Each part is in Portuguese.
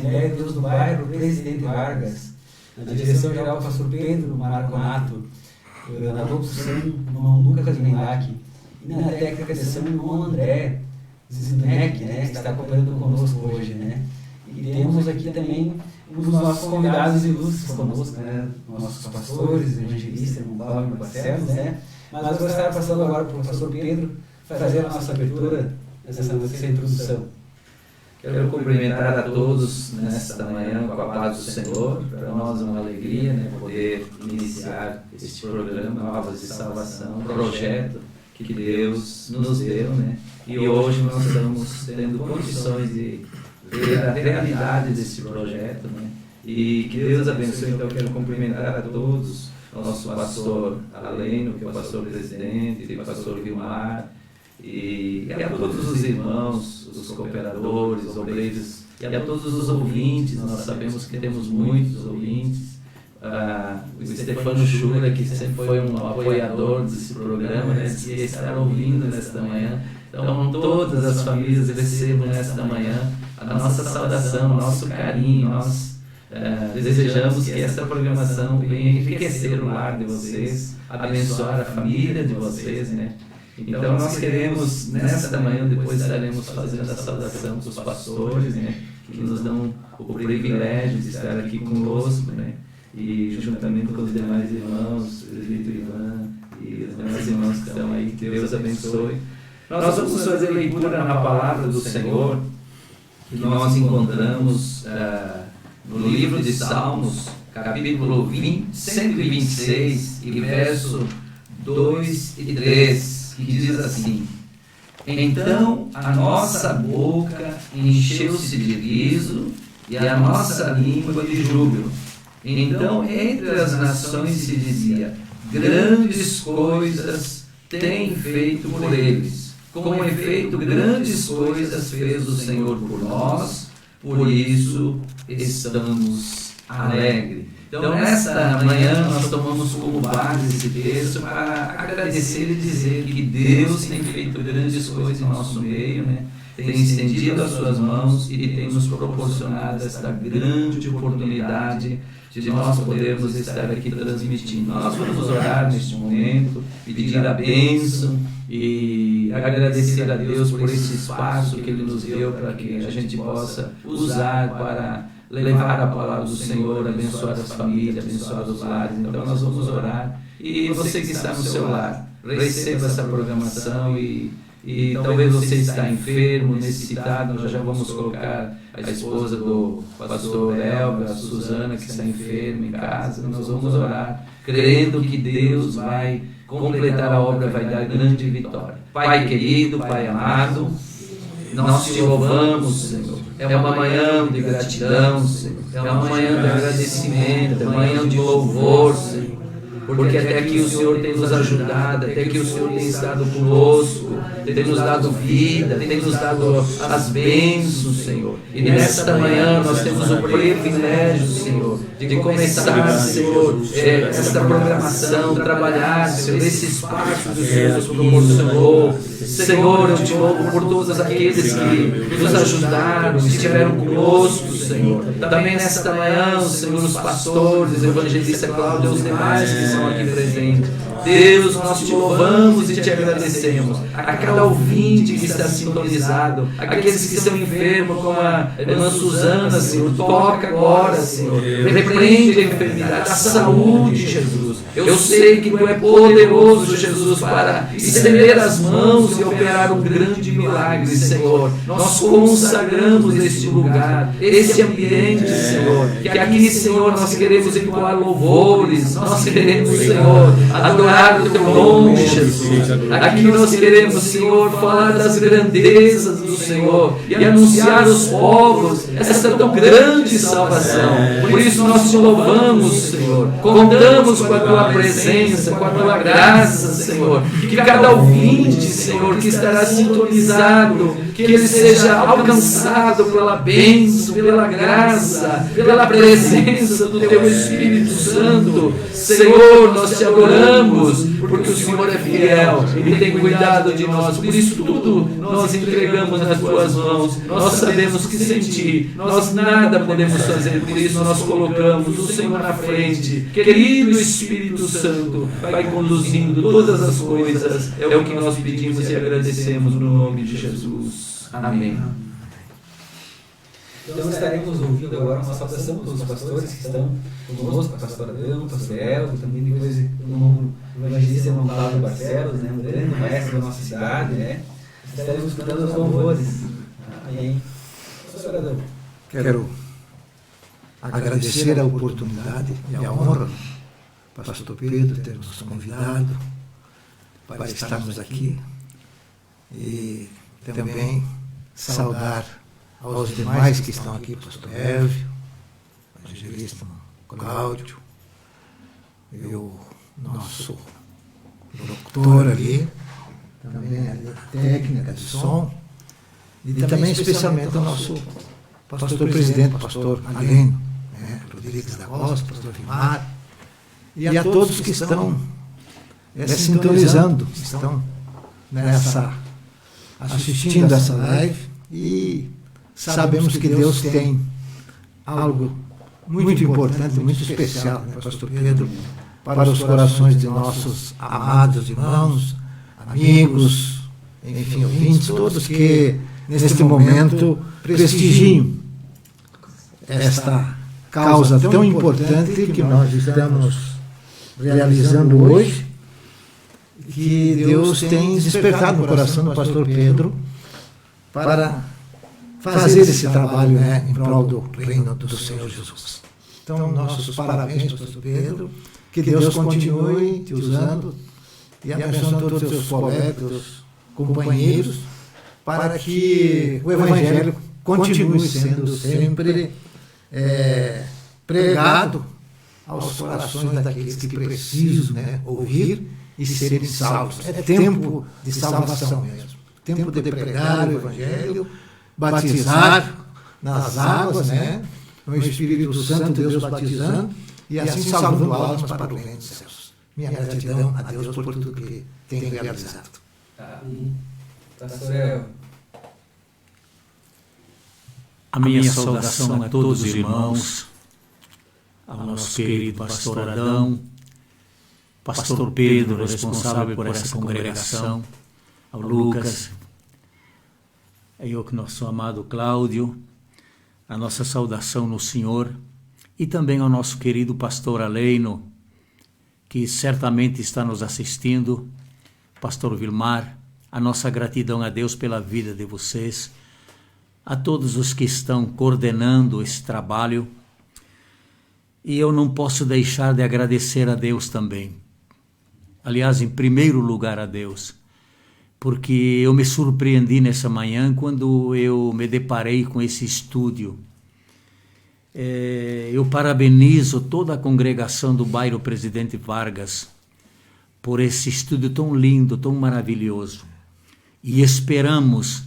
Assembleia de Deus do Bairro Presidente Vargas, na direção-geral o pastor Pedro Marconato, na locução o irmão Lucas Menlac, e na técnica de sessão o irmão André Zidnek, né, que está acompanhando conosco hoje, né? E temos aqui também os nossos convidados ilustres conosco, né? Nossos pastores, evangelistas, irmão Paulo e Barcelos, né? Mas eu vou estar passando agora para o pastor Pedro fazer a nossa abertura dessa introdução. Quero cumprimentar a todos nesta manhã com a paz do Senhor. Para nós é uma alegria, né, poder iniciar este programa Novas de Salvação, um projeto que Deus nos deu, né? E hoje nós estamos tendo condições de ver a realidade desse projeto, né? E que Deus abençoe. Então, quero cumprimentar a todos, nosso pastor Aleno, que é o pastor presidente, e o pastor Vilmar, e a todos os irmãos, os cooperadores, obreiros, e a todos os ouvintes. Nós sabemos que temos muitos ouvintes. O Stefano Schura, que sempre foi um apoiador desse programa, né, que está ouvindo nesta manhã. Então, todas as famílias recebam nesta manhã a nossa saudação, o nosso carinho. Nós desejamos que esta programação venha enriquecer o lar de vocês, abençoar a família de vocês, né? Então, nós queremos, nesta manhã, depois estaremos fazendo a saudação dos pastores, né, que nos dão o privilégio de estar aqui conosco, né? E juntamente com os demais irmãos, o presbítero Ivan e os demais irmãos que estão aí, que Deus abençoe. Nós vamos fazer leitura na palavra do Senhor, que nós encontramos no livro de Salmos, capítulo 126, e verso 2 e 3, que diz assim: Então a nossa boca encheu-se de riso e a nossa língua de júbilo. Então entre as nações se dizia: grandes coisas tem feito por eles. Com efeito, grandes coisas fez o Senhor por nós, por isso estamos alegres. Então, nesta manhã, nós tomamos como base esse texto para agradecer e dizer que Deus tem feito grandes coisas em nosso meio, né? Tem estendido as suas mãos e tem nos proporcionado esta grande oportunidade de nós podermos estar aqui transmitindo. Nós vamos orar neste momento, pedir a bênção e agradecer a Deus por esse espaço que Ele nos deu para que a gente possa usar para levar a palavra do Senhor, abençoar as famílias, abençoar os lares. Então nós vamos orar. E você que está no seu lar, receba essa programação e talvez você está enfermo, necessitado. Nós já vamos colocar a esposa do pastor Elber, a Suzana, que está enferma em casa. Nós vamos orar, crendo que Deus vai completar a obra, vai dar grande vitória. Pai querido, Pai amado, nós te louvamos, Senhor. É uma manhã de gratidão, Senhor. É uma manhã de agradecimento, é uma manhã de louvor, Senhor. Porque até aqui o Senhor tem nos ajudado, até aqui o Senhor tem estado conosco, tem nos dado vida, tem nos dado as bênçãos, Senhor. E nesta manhã nós temos o privilégio, Senhor, de começar, Senhor, esta programação, trabalhar, Senhor, esse espaço que o Senhor nos proporcionou. Senhor, eu te louvo por todos aqueles que nos ajudaram, estiveram conosco, Senhor. Também nesta manhã, Senhor, os pastores, o evangelista Cláudio e os demais que estão aqui presentes. Deus, nós te louvamos e te agradecemos. A cada ouvinte que está sintonizado, aqueles que estão enfermos, como a irmã Suzana, Senhor, toca agora, Senhor. Repreende a enfermidade, a saúde, Jesus. Eu sei que Tu é poderoso, Jesus, para estender as mãos e operar um grande milagre, Senhor. Nós consagramos este lugar, este ambiente, Senhor. Que aqui, Senhor, nós queremos entoar louvores, nós queremos, Senhor, adorar o Teu nome, Jesus. Aqui nós queremos, Senhor, falar das grandezas do Senhor e anunciar aos povos esta tão grande salvação. Por isso nós te louvamos, Senhor. Contamos com a Tua presença, com a Tua graça, Senhor. Que cada ouvinte, Senhor, que estará sintonizado que ele seja alcançado pela bênção, pela graça, pela presença do Teu Espírito Santo. Senhor, nós Te adoramos, porque o Senhor é fiel e tem cuidado de nós. Por isso tudo nós entregamos nas Tuas mãos. Nós sabemos que sem Ti nós nada podemos fazer, por isso nós colocamos o Senhor na frente. Querido Espírito Santo, vai conduzindo todas as coisas. É o que nós pedimos e agradecemos no nome de Jesus. Amém. Então estaremos ouvindo agora uma saudação dos pastores que estão conosco, a pastora Adão, o pastor Elvio, também depois o evangelista irmão Cláudio Barcelos, né, um grande maestro da nossa cidade, né? Estaremos cantando os louvores. Amém. Pastor Adão. Quero agradecer a oportunidade e a honra, pastor Pedro, ter nos convidado para estarmos aqui e também saudar aos demais que estão aqui, pastor Elvio, evangelista Cláudio, e o nosso doutor ali, também a técnica de som, e também especialmente o nosso pastor presidente, pastor Aleno, Rodrigues da Costa, pastor Vilmar, e a todos que estão sintonizando, estão assistindo essa live, e sabemos que Deus tem algo muito importante, muito especial, né, pastor Pedro, para os corações de nossos amados irmãos, amigos, enfim, ouvintes, todos que neste momento prestigiam esta causa tão importante que nós estamos realizando hoje, que Deus tem despertado no coração do pastor Pedro para fazer esse trabalho, né, em prol do reino do Senhor Jesus. Então, nossos parabéns, pastor Pedro, que Deus continue te usando e abençoando todos os seus colegas, companheiros, para que o Evangelho continue sendo sempre pregado aos corações daqueles que precisam, né, ouvir e serem salvos. É tempo de salvação mesmo. Tempo de pregar o Evangelho, batizar nas águas, né, no Espírito Santo, Deus batizando, e assim salvando almas para o reino dos céus. Minha gratidão a Deus por tudo que tem realizado. Pastor Elvio. A minha saudação a todos os irmãos, ao nosso querido pastor Adão, pastor Pedro, responsável por essa congregação, ao Lucas, ao nosso amado Cláudio, a nossa saudação no Senhor, e também ao nosso querido pastor Aleno, que certamente está nos assistindo, pastor Vilmar, a nossa gratidão a Deus pela vida de vocês, a todos os que estão coordenando esse trabalho, e eu não posso deixar de agradecer a Deus também. Aliás, em primeiro lugar a Deus, porque eu me surpreendi nessa manhã quando eu me deparei com esse estúdio. Eu parabenizo toda a congregação do bairro Presidente Vargas por esse estúdio tão lindo, tão maravilhoso. E esperamos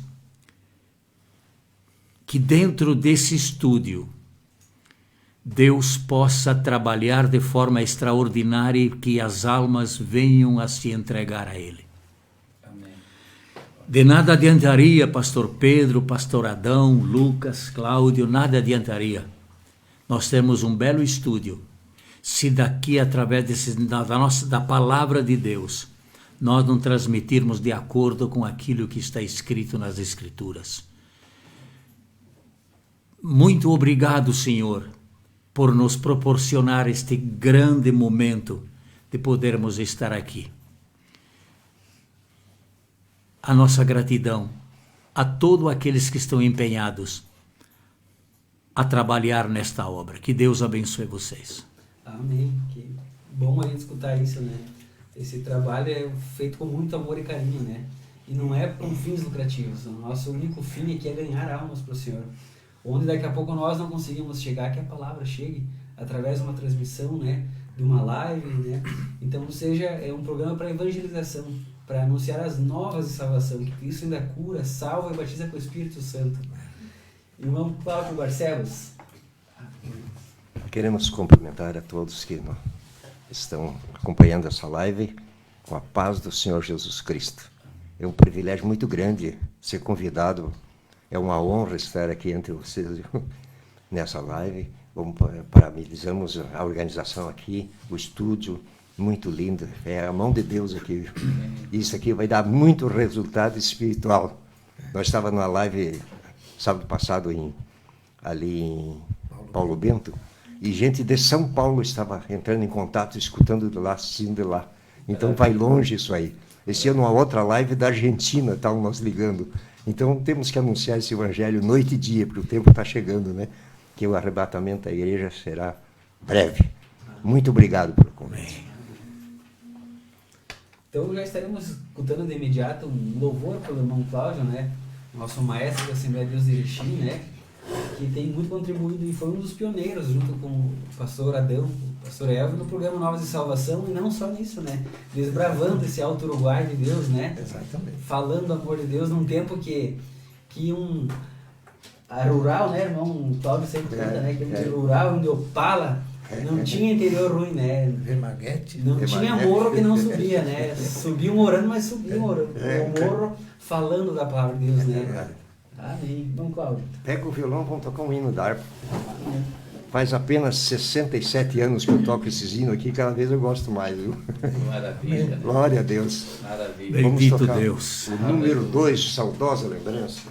que dentro desse estúdio Deus possa trabalhar de forma extraordinária e que as almas venham a se entregar a Ele. Amém. De nada adiantaria, pastor Pedro, pastor Adão, Lucas, Cláudio, nada adiantaria. Nós temos um belo estúdio. Se daqui, através da palavra de Deus, nós não transmitirmos de acordo com aquilo que está escrito nas Escrituras. Muito obrigado, Senhor, por nos proporcionar este grande momento de podermos estar aqui. A nossa gratidão a todos aqueles que estão empenhados a trabalhar nesta obra. Que Deus abençoe vocês. Amém. Que bom a gente escutar isso, né? Esse trabalho é feito com muito amor e carinho, né? E não é com fins lucrativos. O nosso único fim aqui é ganhar almas para o Senhor. Onde daqui a pouco nós não conseguimos chegar, que a palavra chegue através de uma transmissão, né? De uma live, né? Então, é um programa para evangelização. para anunciar as novas de salvação, que Cristo ainda cura, salva e batiza com o Espírito Santo. Irmão Cláudio Barcelos. Queremos cumprimentar a todos que estão acompanhando essa live com a paz do Senhor Jesus Cristo. É um privilégio muito grande ser convidado, é uma honra estar aqui entre vocês nessa live. Parabenizamos a organização aqui, o estúdio, muito lindo, é a mão de Deus aqui. Isso aqui vai dar muito resultado espiritual. Nós estávamos numa live sábado passado ali em Paulo Bento, e gente de São Paulo estava entrando em contato, escutando de lá, assistindo de lá. Então vai longe isso aí. Esse ano, uma outra live da Argentina, estavam nós ligando. Então temos que anunciar esse evangelho noite e dia, porque o tempo está chegando, né? Que o arrebatamento da igreja será breve. Muito obrigado pelo convite. Então já estaremos escutando de imediato um louvor pelo irmão Cláudio, né? Nosso maestro da Assembleia de Deus de Erechim, né? Que tem muito contribuído e foi um dos pioneiros, junto com o pastor Adão, o pastor Elvio, no programa Novas de Salvação, e não só nisso, né? Desbravando esse alto Uruguai de Deus, né? Exatamente. Falando do amor de Deus num tempo que a rural, né, irmão? O Cláudio sempre conta, né? Que rural, onde Opala, não tinha interior ruim, né? Remaguete. Não tinha morro que não subia, né? Subia morando, mas subia morando. O morro falando da palavra de Deus, né? Amém. Bom, Cláudio. Pega o violão, vamos tocar um hino da harpa. Faz apenas 67 anos que eu toco esses hinos aqui, cada vez eu gosto mais, viu? Maravilha. Glória a Deus. Maravilha. Vamos Bendito tocar Deus. o número 2, Saudosa Lembrança.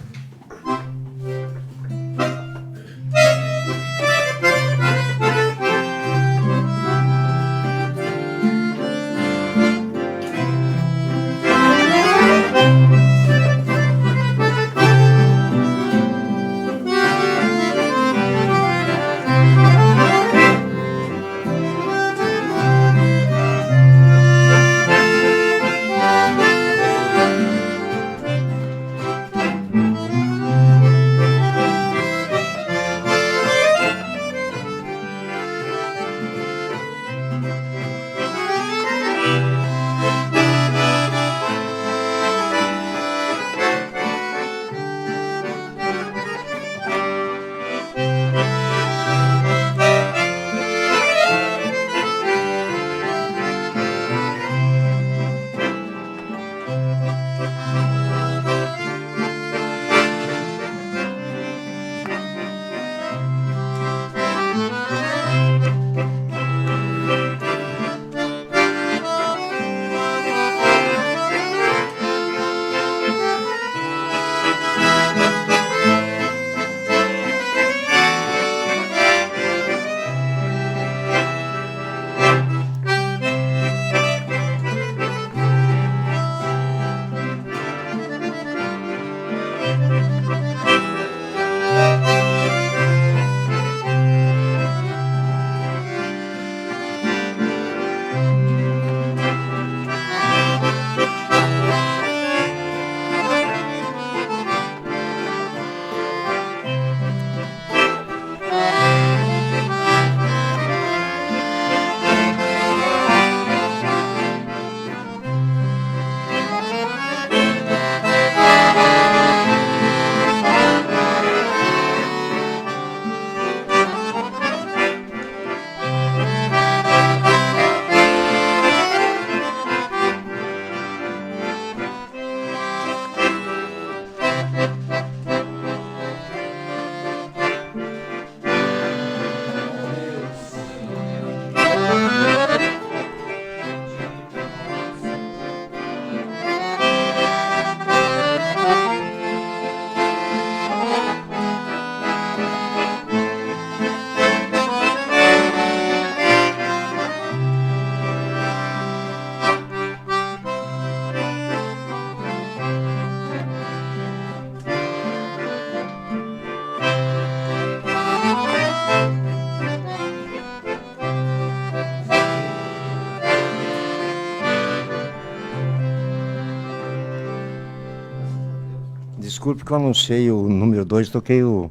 Desculpe que eu anunciei o número 2, toquei o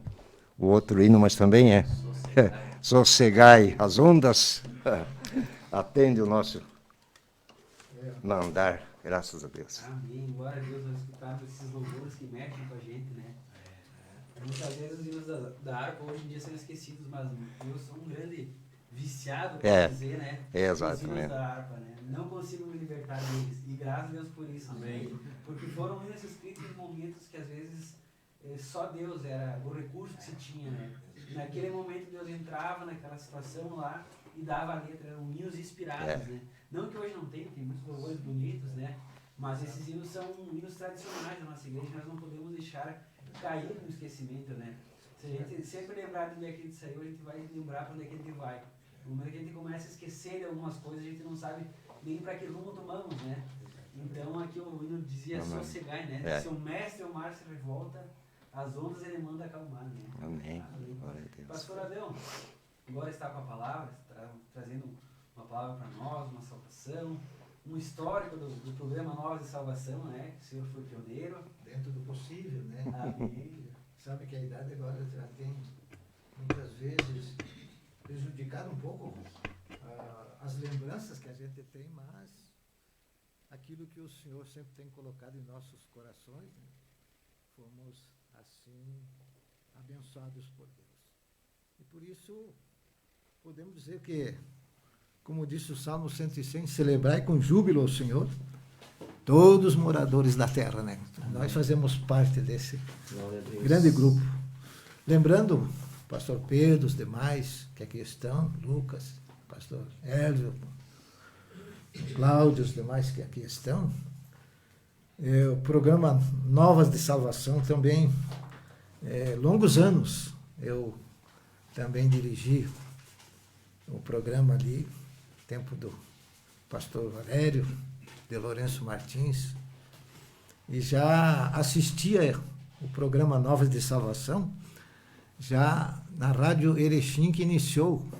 outro hino, mas também é Sossegai, as ondas atende o nosso mandar. Graças a Deus. Amém. Glória a Deus, nós escutamos esses louvores que mexem com a gente, né? Muitas vezes os hinos da harpa hoje em dia são esquecidos, mas eu sou um grande viciado, para dizer, né? Exatamente. Os hinos da harpa, né? Não consigo me libertar deles. E graças a Deus por isso. Amém. Né? Porque foram hinos escritos em momentos que às vezes só Deus era o recurso que se tinha, né? Naquele momento Deus entrava naquela situação lá e dava a letra, eram hinos inspirados, né? Não que hoje não tem muitos louvores bonitos, né? Mas esses hinos são hinos tradicionais da nossa igreja, nós não podemos deixar cair no esquecimento, né? Se a gente sempre lembrar de onde é que a gente saiu, a gente vai lembrar para onde é que a gente vai. No momento que a gente começa a esquecer de algumas coisas, a gente não sabe nem para que rumo tomamos, né? Então aqui o hino dizia sossegai, né? Se o mestre o mar se revolta, as ondas ele manda acalmar, né? Amém. Pastor Adão, agora está com a palavra, trazendo uma palavra para nós, uma salvação, um histórico do programa Novas de Salvação, né? Que o senhor foi pioneiro. Dentro do possível, né? Amém. Sabe que a idade agora já tem, muitas vezes, prejudicado um pouco as lembranças que a gente tem, mas aquilo que o Senhor sempre tem colocado em nossos corações, né? Fomos, assim, abençoados por Deus. E por isso, podemos dizer que, como disse o Salmo 106, celebrai com júbilo ao Senhor todos os moradores da terra, né? Nós fazemos parte desse grande grupo. Lembrando, pastor Pedro, os demais que aqui estão, Lucas, pastor Hélio, Cláudio, os demais que aqui estão, o programa Novas de Salvação também, longos anos, eu também dirigi o programa ali, tempo do pastor Valério de Lourenço Martins, e já assistia o programa Novas de Salvação, já na Rádio Erechim, que iniciou o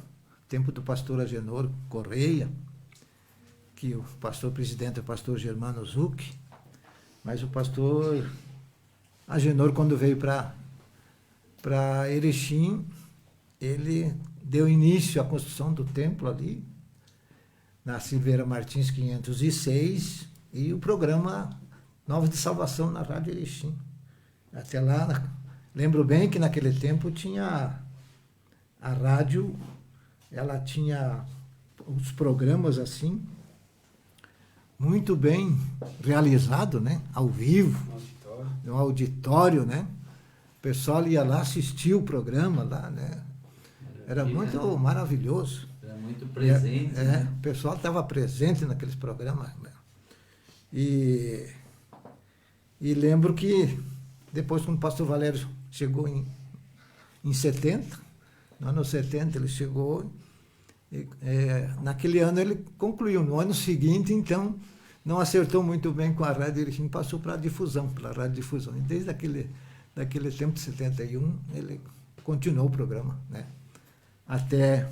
tempo do pastor Agenor Correia, que o pastor presidente é o pastor Germano Zucchi, mas o pastor Agenor, quando veio para Erechim, ele deu início à construção do templo ali, na Silveira Martins 506, e o programa Novas de Salvação na Rádio Erechim. Até lá, lembro bem que naquele tempo tinha a rádio, ela tinha os programas assim, muito bem realizado, né? Ao vivo, no auditório, né? O pessoal ia lá assistir o programa lá, né? Era muito maravilhoso. Era muito presente. Né? O pessoal estava presente naqueles programas. Né? E lembro que depois, quando o pastor Valério chegou em 70, no ano 70 ele chegou, naquele ano ele concluiu. No ano seguinte, então, não acertou muito bem com a Rádio Erechim, passou para a difusão, pela Rádio Difusão. E desde daquele tempo de 71, ele continuou o programa, né? Até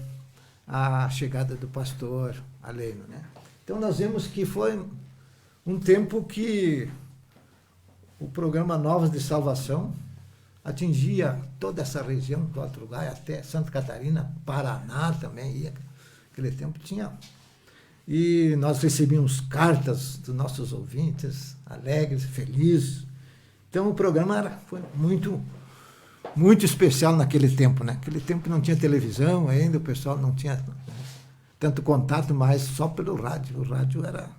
a chegada do pastor Aleino, né? Então nós vemos que foi um tempo que o programa Novas de Salvação atingia toda essa região do Alto Uruguai, até Santa Catarina, Paraná também ia. Aquele tempo tinha. E nós recebíamos cartas dos nossos ouvintes, alegres, felizes. Então o programa foi muito especial naquele tempo, né? Aquele tempo que não tinha televisão ainda, o pessoal não tinha tanto contato, mas só pelo rádio. O rádio era,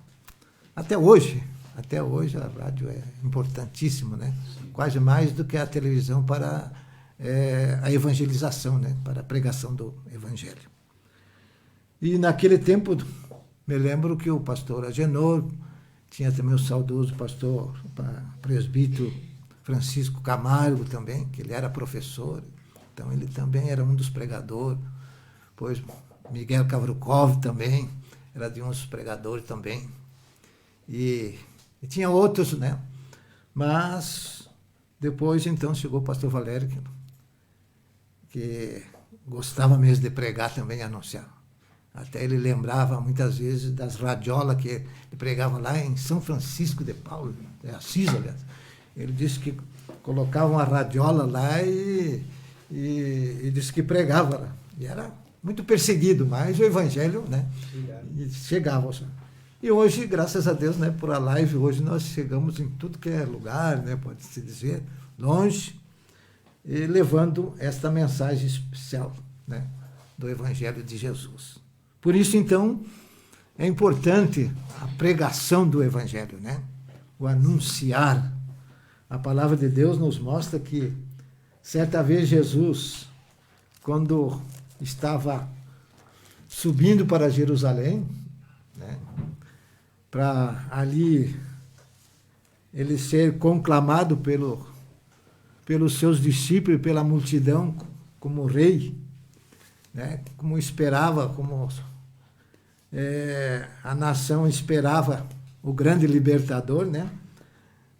até hoje a rádio é importantíssimo, né? Quase mais do que a televisão para a evangelização, né? Para a pregação do evangelho. E naquele tempo, me lembro que o pastor Agenor, tinha também o saudoso pastor presbítero Francisco Camargo também, que ele era professor, então ele também era um dos pregadores. Pois Miguel Kavrukov também era de uns pregadores também. E tinha outros, né? Mas depois, então, chegou o pastor Valério, que gostava mesmo de pregar também e anunciar. Até ele lembrava muitas vezes das radiolas que ele pregava lá em São Francisco de Paulo, Assis, aliás. Ele disse que colocava uma radiola lá e disse que pregava lá. E era muito perseguido, mas o evangelho, né, chegava. E hoje, graças a Deus, né, por a live, hoje nós chegamos em tudo que é lugar, né, pode-se dizer, longe, e levando esta mensagem especial, né, do Evangelho de Jesus. Por isso, então, é importante a pregação do Evangelho, né, o anunciar. A palavra de Deus nos mostra que, certa vez, Jesus, quando estava subindo para Jerusalém, né, para ali ele ser conclamado pelos seus discípulos e pela multidão como rei, né, como esperava, como a nação esperava o grande libertador, né,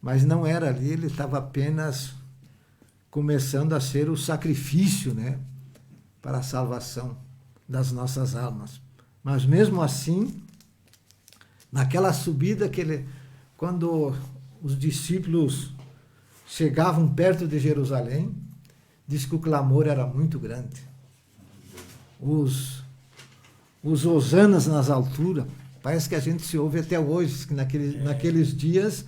mas não era ali, ele estava apenas começando a ser o sacrifício, né, para a salvação das nossas almas. Mas mesmo assim, naquela subida quando os discípulos chegavam perto de Jerusalém, diz que o clamor era muito grande. Os hosanas nas alturas, parece que a gente se ouve até hoje, que naqueles dias,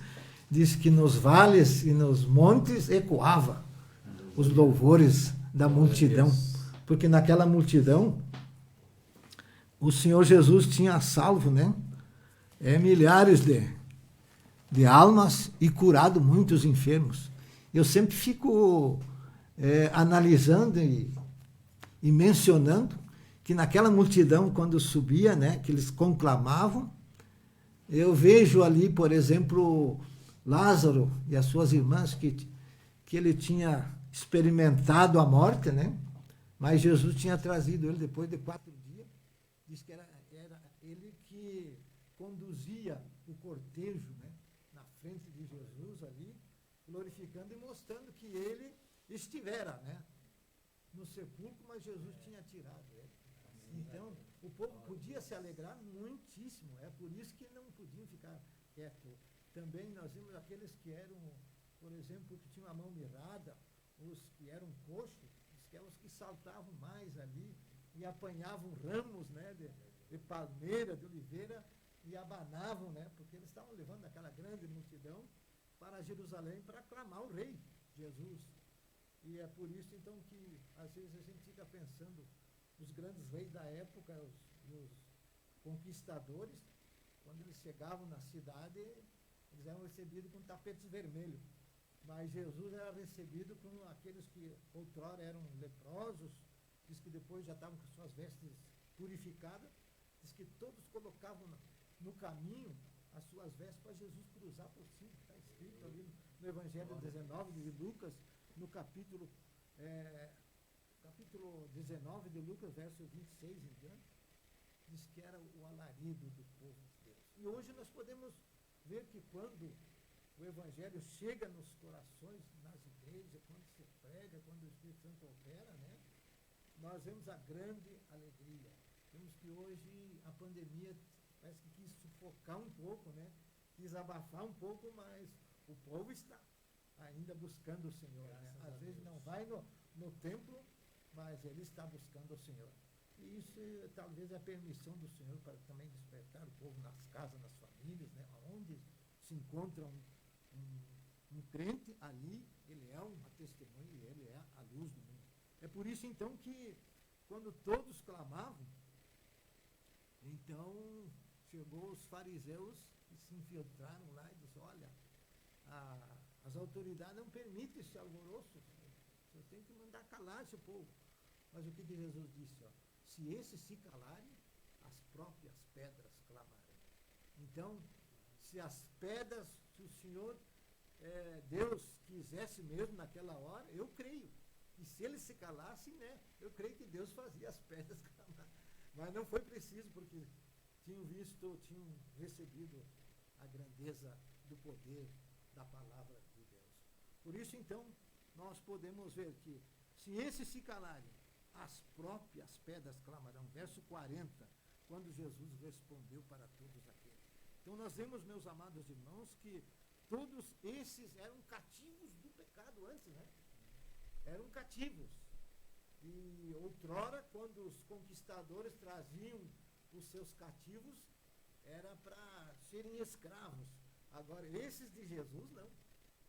diz que nos vales e nos montes ecoava os louvores da multidão, porque naquela multidão o Senhor Jesus tinha salvo, né, milhares de almas e curado muitos enfermos. Eu sempre fico analisando e mencionando que naquela multidão, quando subia, né, que eles conclamavam, eu vejo ali, por exemplo, Lázaro e as suas irmãs, que ele tinha experimentado a morte, né, mas Jesus tinha trazido ele depois de 4 dias. Diz que era ele que conduzia o cortejo, né, na frente de Jesus ali, glorificando e mostrando que ele estivera, né, no sepulcro, mas Jesus tinha tirado ele. Então, o povo podia se alegrar muitíssimo, é por isso que não podiam ficar quietos. Também nós vimos aqueles que eram, por exemplo, que tinham a mão mirrada, os que eram coxos, que eram os que saltavam mais ali e apanhavam ramos, né, de palmeira, de oliveira, e abanavam, né, porque eles estavam levando aquela grande multidão para Jerusalém para aclamar o rei Jesus. E é por isso, então, que às vezes a gente fica pensando, os grandes reis da época, os conquistadores, quando eles chegavam na cidade, eles eram recebidos com tapetes vermelhos. Mas Jesus era recebido com aqueles que outrora eram leprosos, diz que depois já estavam com suas vestes purificadas, diz que todos colocavam no caminho as suas vestes para Jesus cruzar por cima. Está escrito ali no Evangelho 19 de Lucas, no capítulo 19 de Lucas, verso 26 em diante, diz que era o alarido do povo de Deus. E hoje nós podemos ver que quando o Evangelho chega nos corações, nas igrejas, quando se prega, quando o Espírito Santo opera, né, nós vemos a grande alegria. Vemos que hoje a pandemia parece que quis sufocar um pouco, né, quis abafar um pouco, mas o povo está ainda buscando o Senhor. Né? Às vezes não vai no templo, mas ele está buscando o Senhor. E isso talvez é a permissão do Senhor para também despertar o povo nas casas, nas famílias, né, onde se encontra um crente, ali ele é uma testemunha e ele é a luz do mundo. É por isso, então, que quando todos clamavam, então chegou os fariseus e se infiltraram lá e disseram, olha, as autoridades não permitem esse alvoroço, você tem que mandar calar esse povo. Mas o que Jesus disse? Ó, se esses se calarem, as próprias pedras clamarão. Então, se as pedras, se o Senhor, Deus, quisesse mesmo naquela hora, eu creio. E se eles se calassem, né, eu creio que Deus fazia as pedras clamar. Mas não foi preciso, porque tinham recebido a grandeza do poder da palavra de Deus. Por isso, então, nós podemos ver que, se esses se calarem, as próprias pedras clamarão. Verso 40, quando Jesus respondeu para todos aqueles. Então, nós vemos, meus amados irmãos, que todos esses eram cativos do pecado antes, né? Eram cativos. E outrora, quando os conquistadores traziam os seus cativos, era para serem escravos. Agora, esses de Jesus, não.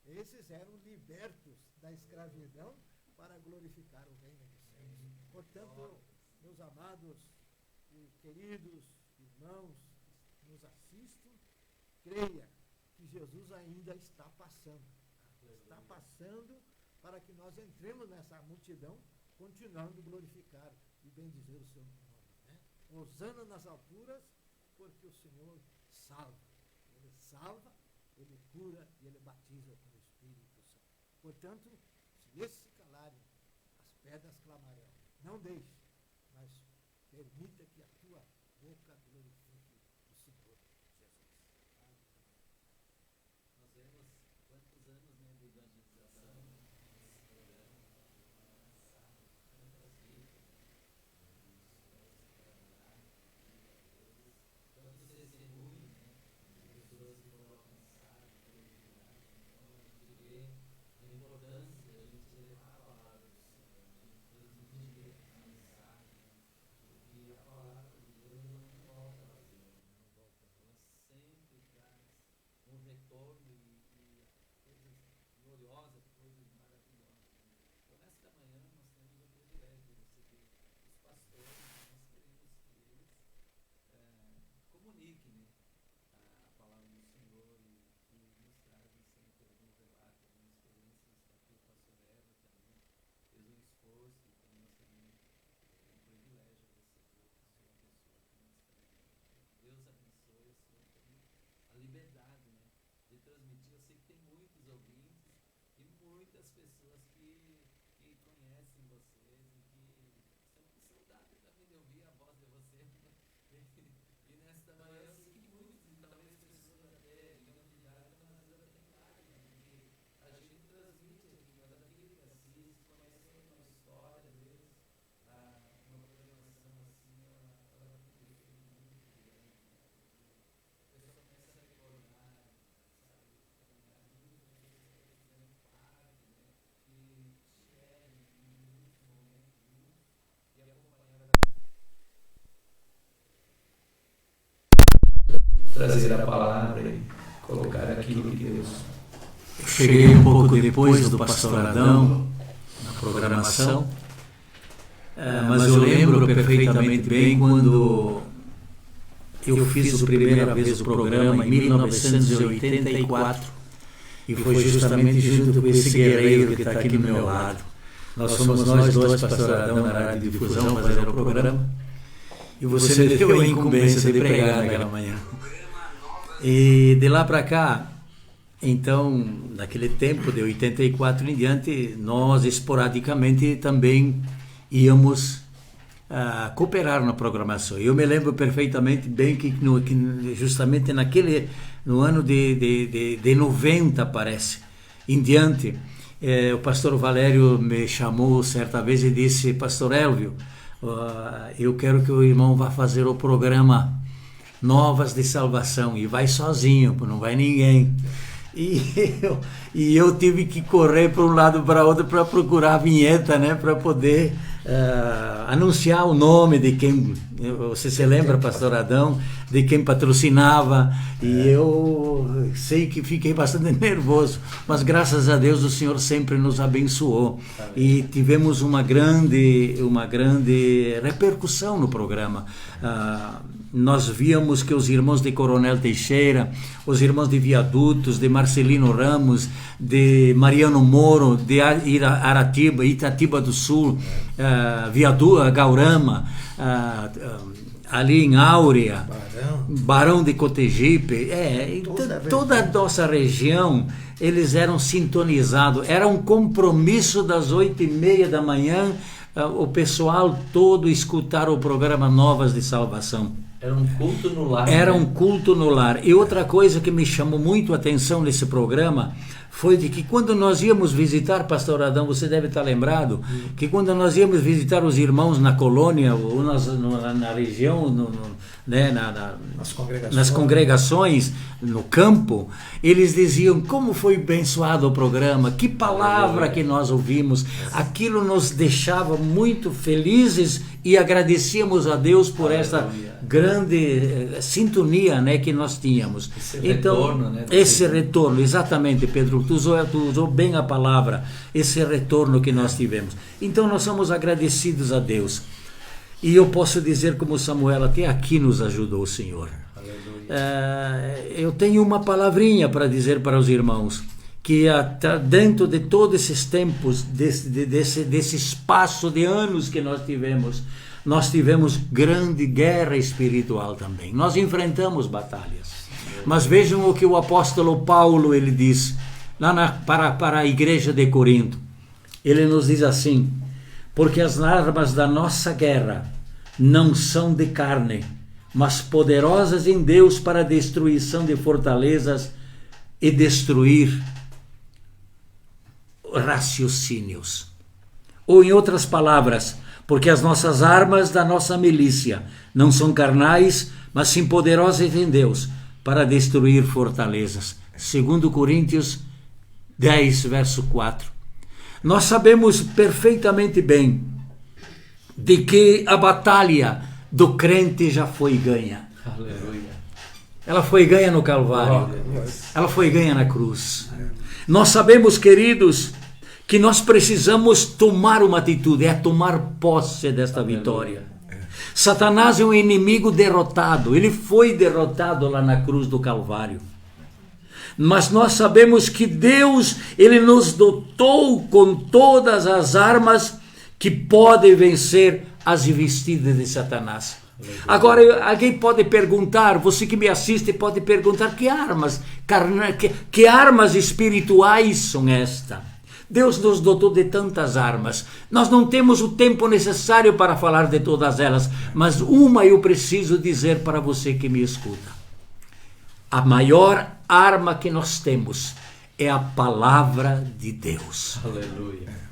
Esses eram libertos da escravidão para glorificar o reino dos céus. Portanto, meus amados e queridos irmãos que nos assistem, creia que Jesus ainda está passando. Está passando para que nós entremos nessa multidão, continuando a glorificar e bendizer o seu nome. Né? Hosana nas alturas, porque o Senhor salva. Ele salva, Ele cura e Ele batiza com o Espírito Santo. Portanto, se esses se calarem, as pedras clamarão. Não deixe, mas permita que a tua boca glorifique o Senhor Jesus. Amém. Nós vemos quantos anos, né, de evangelização, esse programa, quantas vidas, quantos testemunhos, né, de pessoas que foram alcançadas, então a gente vê a importância de a gente levar a palavra do Senhor, a gente transmitir a mensagem, porque a palavra de Deus não volta vazia, ela sempre traz um retorno e coisas gloriosas, coisas maravilhosas. Então, nesta manhã, nós temos o privilégio de receber os pastores. Nós queremos que eles comuniquem, né, a palavra do Senhor e nos trazem sempre alguns relatos, algumas experiências. Está aqui o pastor Eva também fez um esforço, então nós também temos um privilégio de receber a sua pessoa aqui nesta manhã. Deus abençoe o senhor também, a liberdade, né, de transmitir. Eu sei que tem muitos ouvintes e muitas pessoas que conhecem vocês e que estão com saudade também de ouvir a voz de vocês. E nesta manhã eu sei que muitos, talvez pessoas até de grande idade, mas às vezes até idade, né, porque a gente transmite aqui, mas aquele que assiste, conhece uma história, às vezes, uma programação assim, ela fica muito grande. A pessoa começa a recordar, sabe, caminhar muito, fazendo parte, né, que estiverem em muitos momentos juntos e acompanhar trazer a palavra e colocar aquilo que Deus. Cheguei um pouco depois do pastor Adão na programação, mas eu lembro perfeitamente bem quando eu fiz a primeira vez o programa em 1984 e foi justamente junto com esse guerreiro que está aqui do meu lado. Nós fomos nós dois, pastor Adão, na área de difusão, fazendo o programa, e você me deu a incumbência de pregar naquela manhã. E de lá para cá, então, naquele tempo de 84 em diante, nós esporadicamente também íamos cooperar na programação. Eu me lembro perfeitamente bem que justamente no ano de 90, parece, em diante, o pastor Valério me chamou certa vez e disse: pastor Elvio, eu quero que o irmão vá fazer o programa Novas de Salvação, e vai sozinho, não vai ninguém. E eu tive que correr para um lado para outro para procurar a vinheta, né, para poder anunciar o nome de quem, você se lembra, pastor Adão, de quem patrocinava, e eu sei que fiquei bastante nervoso, mas graças a Deus o Senhor sempre nos abençoou. Amém. E tivemos uma grande repercussão no programa. Nós víamos que os irmãos de Coronel Teixeira, os irmãos de Viadutos, de Marcelino Ramos, de Mariano Moro, de Aratiba, Itatiba do Sul, Gaurama, ali em Áurea, Barão de Cotegipe, toda a nossa região, eles eram sintonizados, era um compromisso das 8h30 da manhã, o pessoal todo escutar o programa Novas de Salvação. Era um culto no lar. Era um culto no lar. E outra coisa que me chamou muito a atenção nesse programa foi de que quando nós íamos visitar, pastor Adão, você deve estar lembrado, que quando nós íamos visitar os irmãos na colônia, ou na região, né, nas congregações, no campo, eles diziam como foi abençoado o programa, que palavra que nós ouvimos, aquilo nos deixava muito felizes e agradecíamos a Deus por essa grande sintonia, né, que nós tínhamos. Retorno, né? Esse retorno, exatamente, Pedro, tu usou bem a palavra, esse retorno que nós tivemos. Então nós somos agradecidos a Deus. E eu posso dizer, como Samuel, até aqui nos ajudou o Senhor. Eu tenho uma palavrinha para dizer para os irmãos, que dentro de todos esses tempos, desse espaço de anos que nós tivemos grande guerra espiritual também. Nós enfrentamos batalhas. Mas vejam o que o apóstolo Paulo ele diz lá para a igreja de Corinto. Ele nos diz assim: porque as armas da nossa guerra não são de carne, mas poderosas em Deus para a destruição de fortalezas e destruir raciocínios. Ou em outras palavras, porque as nossas armas da nossa milícia não são carnais, mas sim poderosas em Deus para destruir fortalezas. 2 Coríntios 10, verso 4. Nós sabemos perfeitamente bem de que a batalha do crente já foi ganha. Aleluia. Ela foi ganha no Calvário. Ela foi ganha na cruz. Nós sabemos, queridos, que nós precisamos tomar uma atitude, tomar posse desta vitória. Satanás é um inimigo derrotado. Ele foi derrotado lá na cruz do Calvário. Mas nós sabemos que Deus, ele nos dotou com todas as armas que podem vencer as investidas de Satanás. Agora, alguém pode perguntar, você que me assiste pode perguntar, que armas espirituais são estas? Deus nos dotou de tantas armas. Nós não temos o tempo necessário para falar de todas elas, mas uma eu preciso dizer para você que me escuta. A maior arma que nós temos é a palavra de Deus. Aleluia.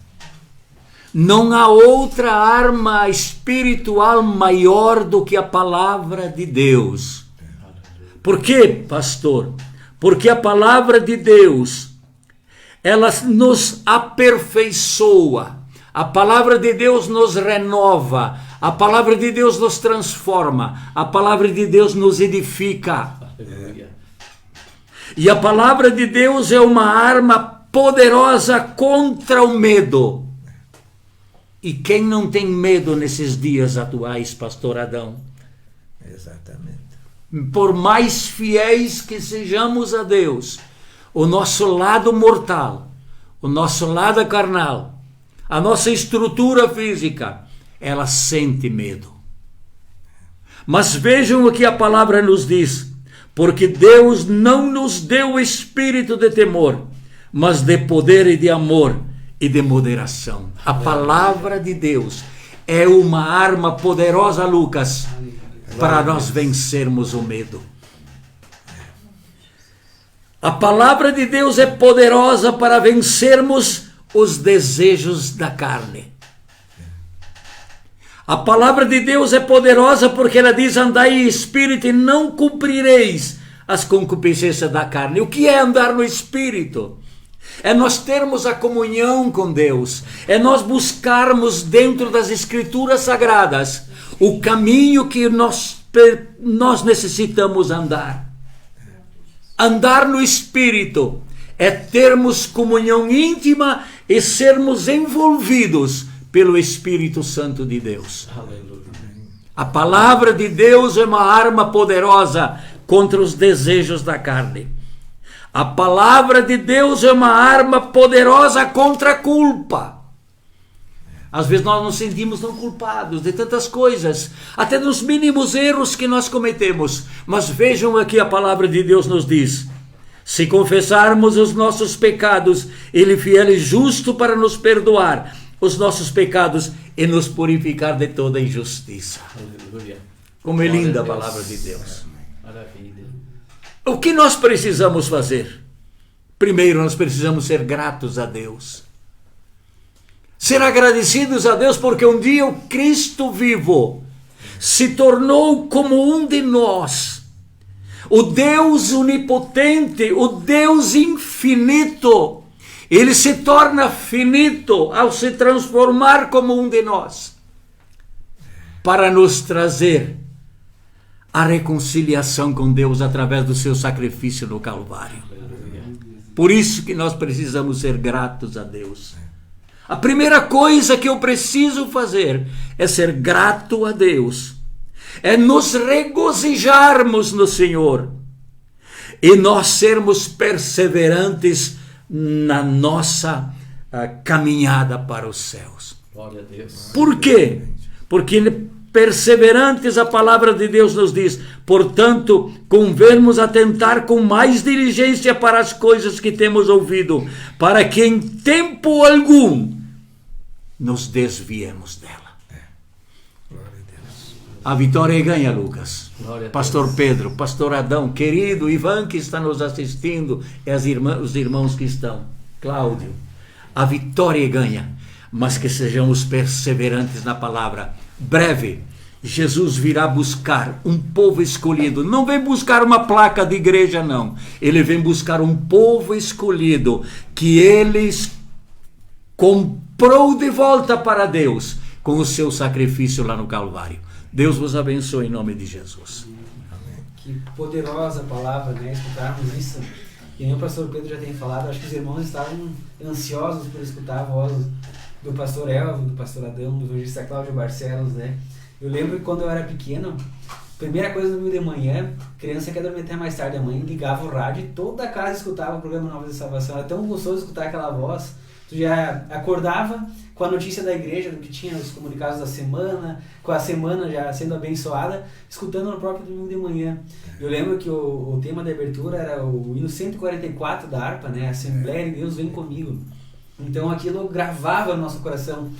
Não há outra arma espiritual maior do que a palavra de Deus. Por quê, pastor? Porque a palavra de Deus, ela nos aperfeiçoa. A palavra de Deus nos renova. A palavra de Deus nos transforma. A palavra de Deus nos edifica. Aleluia. E a palavra de Deus é uma arma poderosa contra o medo. E quem não tem medo nesses dias atuais, pastor Adão? Exatamente. Por mais fiéis que sejamos a Deus, o nosso lado mortal, o nosso lado carnal, a nossa estrutura física, ela sente medo. Mas vejam o que a palavra nos diz: porque Deus não nos deu o espírito de temor, mas de poder e de amor e de moderação. A palavra de Deus é uma arma poderosa, Lucas, para nós vencermos o medo. A palavra de Deus é poderosa para vencermos os desejos da carne. A palavra de Deus é poderosa porque ela diz: andai em espírito e não cumprireis as concupiscências da carne. O que é andar no espírito? É nós termos a comunhão com Deus, é nós buscarmos dentro das Escrituras Sagradas o caminho que nós necessitamos andar. Andar no Espírito é termos comunhão íntima e sermos envolvidos pelo Espírito Santo de Deus. Aleluia. A palavra de Deus é uma arma poderosa contra os desejos da carne. A palavra de Deus é uma arma poderosa contra a culpa. Às vezes nós nos sentimos tão culpados de tantas coisas, até dos mínimos erros que nós cometemos. Mas vejam aqui a palavra de Deus nos diz: se confessarmos os nossos pecados, Ele é fiel e justo para nos perdoar os nossos pecados e nos purificar de toda injustiça. Aleluia. Como é linda a palavra de Deus. Maravilha. O que nós precisamos fazer? Primeiro, nós precisamos ser gratos a Deus. Ser agradecidos a Deus porque um dia o Cristo vivo se tornou como um de nós. O Deus onipotente, o Deus infinito, ele se torna finito ao se transformar como um de nós. para nos trazer a reconciliação com Deus através do seu sacrifício no Calvário. Por isso que nós precisamos ser gratos a Deus. A primeira coisa que eu preciso fazer é ser grato a Deus. É nos regozijarmos no Senhor. E nós sermos perseverantes na nossa caminhada para os céus. Glória a Deus. Por quê? Porque perseverantes, a palavra de Deus nos diz, portanto, convém-nos atentar com mais diligência para as coisas que temos ouvido, para que em tempo algum nos desviemos dela. A vitória é ganha, Lucas. Pastor Pedro, Pastor Adão, querido Ivan que está nos assistindo, e os irmãos que estão, Cláudio, a vitória é ganha, mas que sejamos perseverantes na palavra. Breve, Jesus virá buscar um povo escolhido. Não vem buscar uma placa de igreja, não. Ele vem buscar um povo escolhido que ele comprou de volta para Deus com o seu sacrifício lá no Calvário. Deus vos abençoe em nome de Jesus. Que poderosa palavra, né? Escutarmos isso. E nem o pastor Pedro já tem falado, acho que os irmãos estavam ansiosos por escutar a voz do pastor Elvio, do pastor Adão, do evangelista Cláudio Barcelos, né? Eu lembro que quando eu era pequeno, primeira coisa no domingo de manhã, criança quer dormir até mais tarde, a mãe ligava o rádio e toda a casa escutava o programa Novas de Salvação. Era tão gostoso escutar aquela voz. Tu já acordava com a notícia da igreja, do que tinha os comunicados da semana, com a semana já sendo abençoada, escutando no próprio domingo de manhã. Eu lembro que o tema da abertura era o hino 144 da harpa, né? Assembleia de Deus vem comigo. Então aquilo gravava no nosso coração.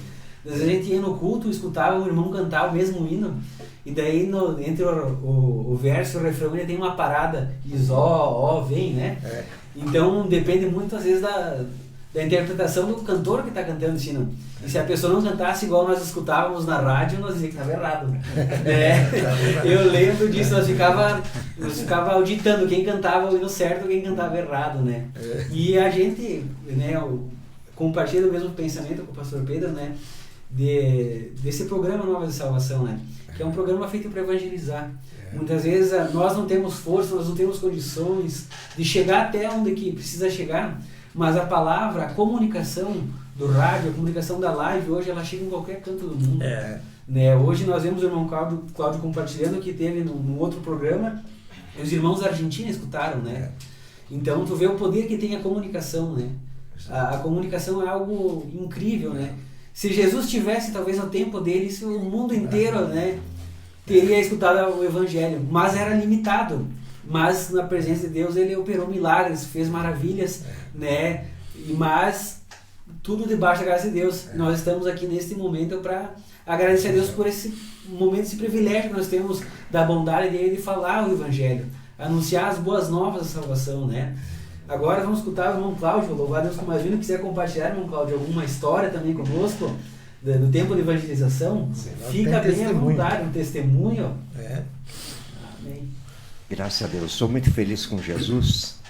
Às vezes a gente ia no culto, escutava o irmão cantar o mesmo hino, e daí entre o verso e o refrão ele tem uma parada, diz ó, vem, né? Então depende muito às vezes da interpretação do cantor que está cantando esse hino. E se a pessoa não cantasse igual nós escutávamos na rádio, nós dizíamos que estava errado. Eu lembro disso, nós ficava auditando quem cantava o hino certo e quem cantava errado, né? E a gente, né, compartilha o mesmo pensamento com o pastor Pedro, né? Desse programa Novas de Salvação, né? Que é um programa feito para evangelizar. Muitas vezes nós não temos força, nós não temos condições de chegar até onde que precisa chegar, mas a palavra, a comunicação do rádio, a comunicação da live, hoje ela chega em qualquer canto do mundo. Né? Hoje nós vemos o irmão Cláudio compartilhando que teve num outro programa, os irmãos da Argentina escutaram, né? Então tu vê o poder que tem a comunicação, né? A comunicação é algo incrível, né? Se Jesus tivesse talvez no tempo dele, o mundo inteiro, né, teria escutado o evangelho, mas era limitado. Mas na presença de Deus ele operou milagres, fez maravilhas, né? Mas tudo debaixo da graça de Deus. Nós estamos aqui neste momento para agradecer a Deus por esse momento, esse privilégio que nós temos da bondade dele de falar o evangelho, anunciar as boas novas da salvação, né? Agora vamos escutar o irmão Cláudio, louvar a Deus com mais vida. Quiser compartilhar, irmão Cláudio, alguma história também conosco do tempo de evangelização, fica bem à vontade, um testemunho. Amém. Graças a Deus, sou muito feliz com Jesus.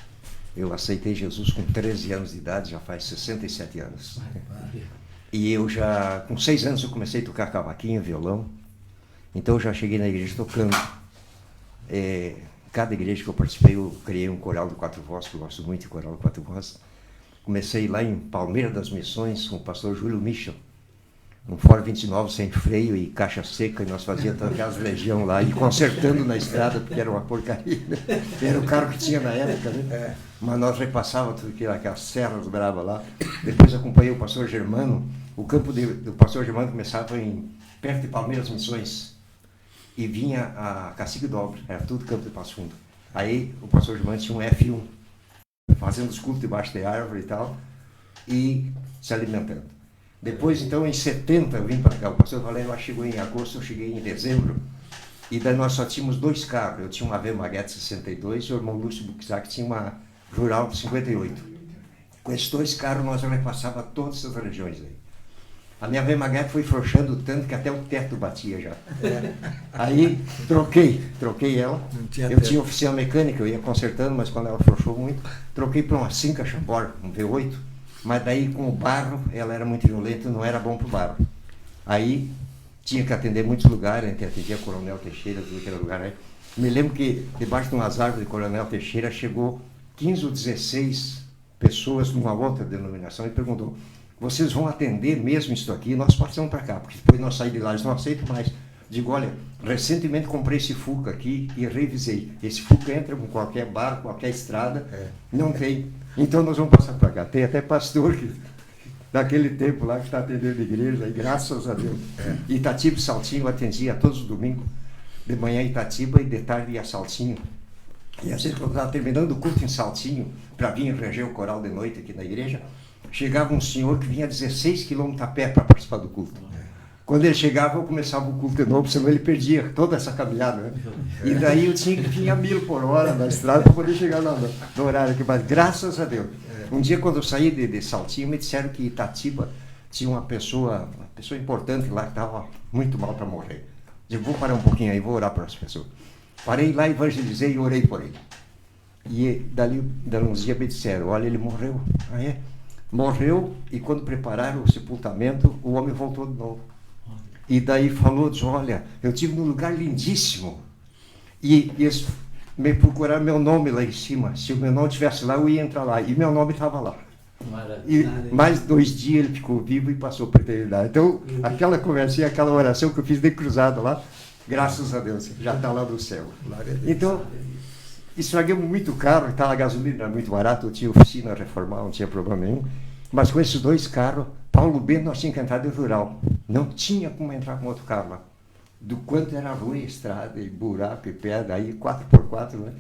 Eu aceitei Jesus com 13 anos de idade, já faz 67 anos. E eu já, com 6 anos, eu comecei a tocar cavaquinho, violão. Então eu já cheguei na igreja tocando. Cada igreja que eu participei, eu criei um coral de 4 vozes, que eu gosto muito de coral de 4 vozes. Comecei lá em Palmeira das Missões com o pastor Júlio Michel, um Ford 29 sem freio e caixa seca, e nós fazíamos aquelas legião lá, e consertando na estrada, porque era uma porcaria, né? Era o carro que tinha na época, né? Mas nós repassávamos tudo aquelas serras bravas lá. Depois acompanhei o pastor Germano. O campo do pastor Germano começava perto de Palmeira das Missões, e vinha a Cacique Dobre, era tudo campo de Passo Fundo. Aí o pastor Germano tinha um F1, fazendo os cultos debaixo de árvore e tal, e se alimentando. Depois, então, em 70, eu vim para cá. O pastor Valério lá chegou em agosto, eu cheguei em dezembro, e daí nós só tínhamos 2 carros. Eu tinha uma Ave Maguete 62 e o irmão Lúcio Buxac tinha uma Rural 58. Com esses 2 carros nós repassávamos todas essas regiões aí. A minha Ave Maguete foi frouxando tanto que até o teto batia já. Aí troquei ela. Eu tinha oficina mecânica, eu ia consertando, mas quando ela frouxou muito, troquei para uma Cinca Chambord, um V8. Mas daí com o barro, ela era muito violenta, não era bom para o barro. Aí tinha que atender muitos lugares, a gente atendia Coronel Teixeira, tudo aquele lugar aí. Me lembro que debaixo de umas árvores de Coronel Teixeira chegou 15 ou 16 pessoas de uma outra denominação e perguntou: vocês vão atender mesmo isso aqui? Nós passamos para cá, porque depois nós saímos de lá, eles não aceitam mais. Digo, olha, recentemente comprei esse Fuca aqui e revisei. Esse Fuca entra com qualquer barco, qualquer estrada, não tem. Então nós vamos passar para cá. Tem até pastor que, daquele tempo lá que está atendendo a igreja, e graças a Deus. Itatiba e Saltinho eu atendia todos os domingos, de manhã Itatiba e de tarde ia Saltinho. E às vezes quando estava terminando o culto em Saltinho, para vir reger o coral de noite aqui na igreja, chegava um senhor que vinha 16 quilômetros a pé para participar do culto. Quando ele chegava, eu começava o culto de novo, senão ele perdia toda essa caminhada. Né? E daí eu tinha que vir a 1000 por hora na estrada para poder chegar no horário aqui. Mas graças a Deus. Um dia, quando eu saí de Saltinho, me disseram que Itatiba tinha uma pessoa importante lá que estava muito mal para morrer. Eu vou parar um pouquinho aí, vou orar para essa pessoa. Parei lá, evangelizei e orei por ele. E dali uns dias me disseram: olha, ele morreu. Ah, é? Morreu, e quando prepararam o sepultamento, o homem voltou de novo. E daí falou, disse, olha, eu estive num lugar lindíssimo. E eles me procuraram meu nome lá em cima. Se o meu nome estivesse lá, eu ia entrar lá. E meu nome estava lá. E mais 2 dias ele ficou vivo e passou para a eternidade. Então, aquela conversinha, aquela oração que eu fiz de cruzado lá, graças a Deus, já está lá no céu. Então, estraguemos muito o carro, a gasolina era muito barata, eu tinha oficina a reformar, não tinha problema nenhum. Mas com esses 2 carros, Paulo Bento, nós tínhamos que entrar de rural. Não tinha como entrar com outro carro lá. Do quanto era rua, estrada, e buraco, e pedra, aí 4x4, né?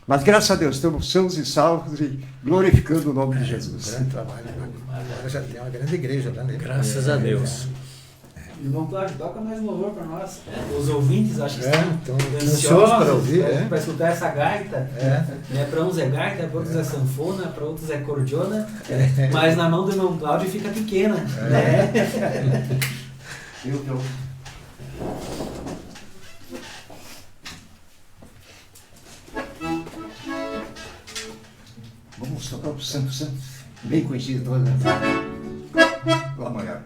Mas graças a Deus, estamos sãos e salvos e glorificando o nome de Jesus. Grande trabalho. Agora já tem uma grande igreja lá, né? Graças a Deus. Irmão Cláudio, toca mais um louvor para nós. Os ouvintes, acho que estão ansiosos para ouvir, para escutar essa gaita. Para uns é gaita, para outros é sanfona, para outros é cordiona, mas na mão do irmão Cláudio fica pequena. Vamos tocar o Santo Santo, bem conhecido todo, né? Lá maior.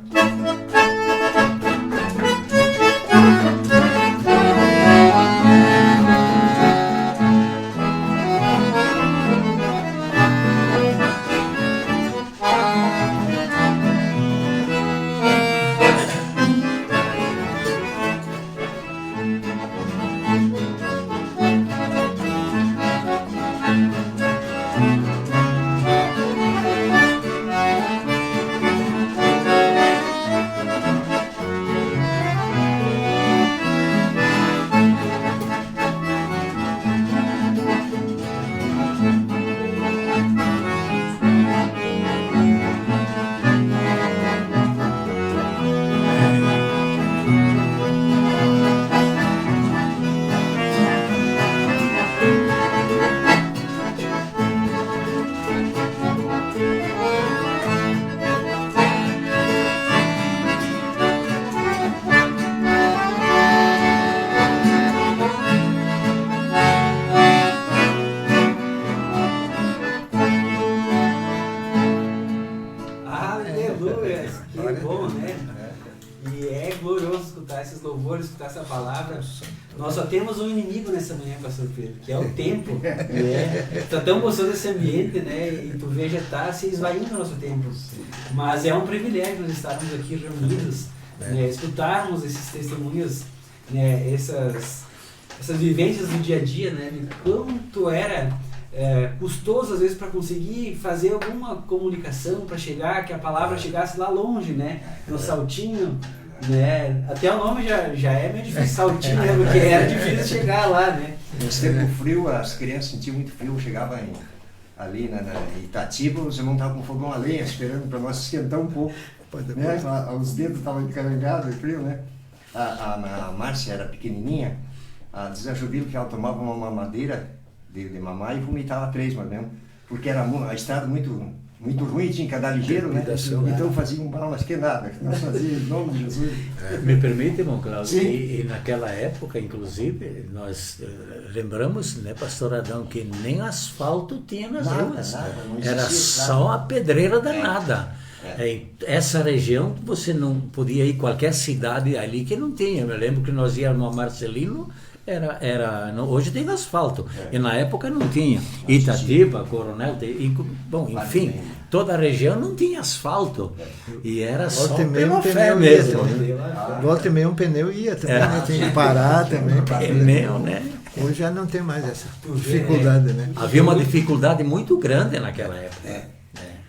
Escutar essa palavra. Nós só temos um inimigo nessa manhã, pastor Pedro, que é o tempo. Está tão gostoso desse ambiente, né? E tu vegetar se esvaindo o nosso tempo. Mas é um privilégio nós estarmos aqui reunidos, né? Escutarmos esses testemunhos, né? Essas vivências do dia a dia, né? De quanto era custoso às vezes para conseguir fazer alguma comunicação, para chegar, que a palavra chegasse lá longe, né? No Saltinho. Né? Até o nome já é meio difícil, Saltinho, né? Porque era difícil chegar lá, né? Nos tempos frio, as crianças sentiam muito frio, chegavam ali na Itatiba, os irmãos estavam com fogão a lenha, esperando para nós esquentar um pouco. Né? Os dedos estavam encarangados, frio, né? A Márcia era pequenininha, diz a Jubilo que ela tomava uma mamadeira de mamar e vomitava 3, mais ou menos, porque era a estrada muito ruim, tinha que andar ligeiro, né? Então fazia um mal, mas que nada, nós fazíamos em nome de Jesus. Me permite, irmão Cláudio, Sim. E naquela época, inclusive, nós lembramos, né, pastor Adão, que nem asfalto tinha nas ruas. Nada, não existia, era só a pedreira danada. Essa região você não podia ir qualquer cidade ali que não tinha. Eu lembro que nós íamos no Marcelino, hoje tem asfalto, e na época não tinha. Itatiba, Coronel, bom, enfim, toda a região não tinha asfalto, e era só pela fé mesmo. Volta e meia um pneu ia também, né? Tinha que parar também. Pneu, né? Hoje já não tem mais essa dificuldade, né? Havia uma dificuldade muito grande naquela época.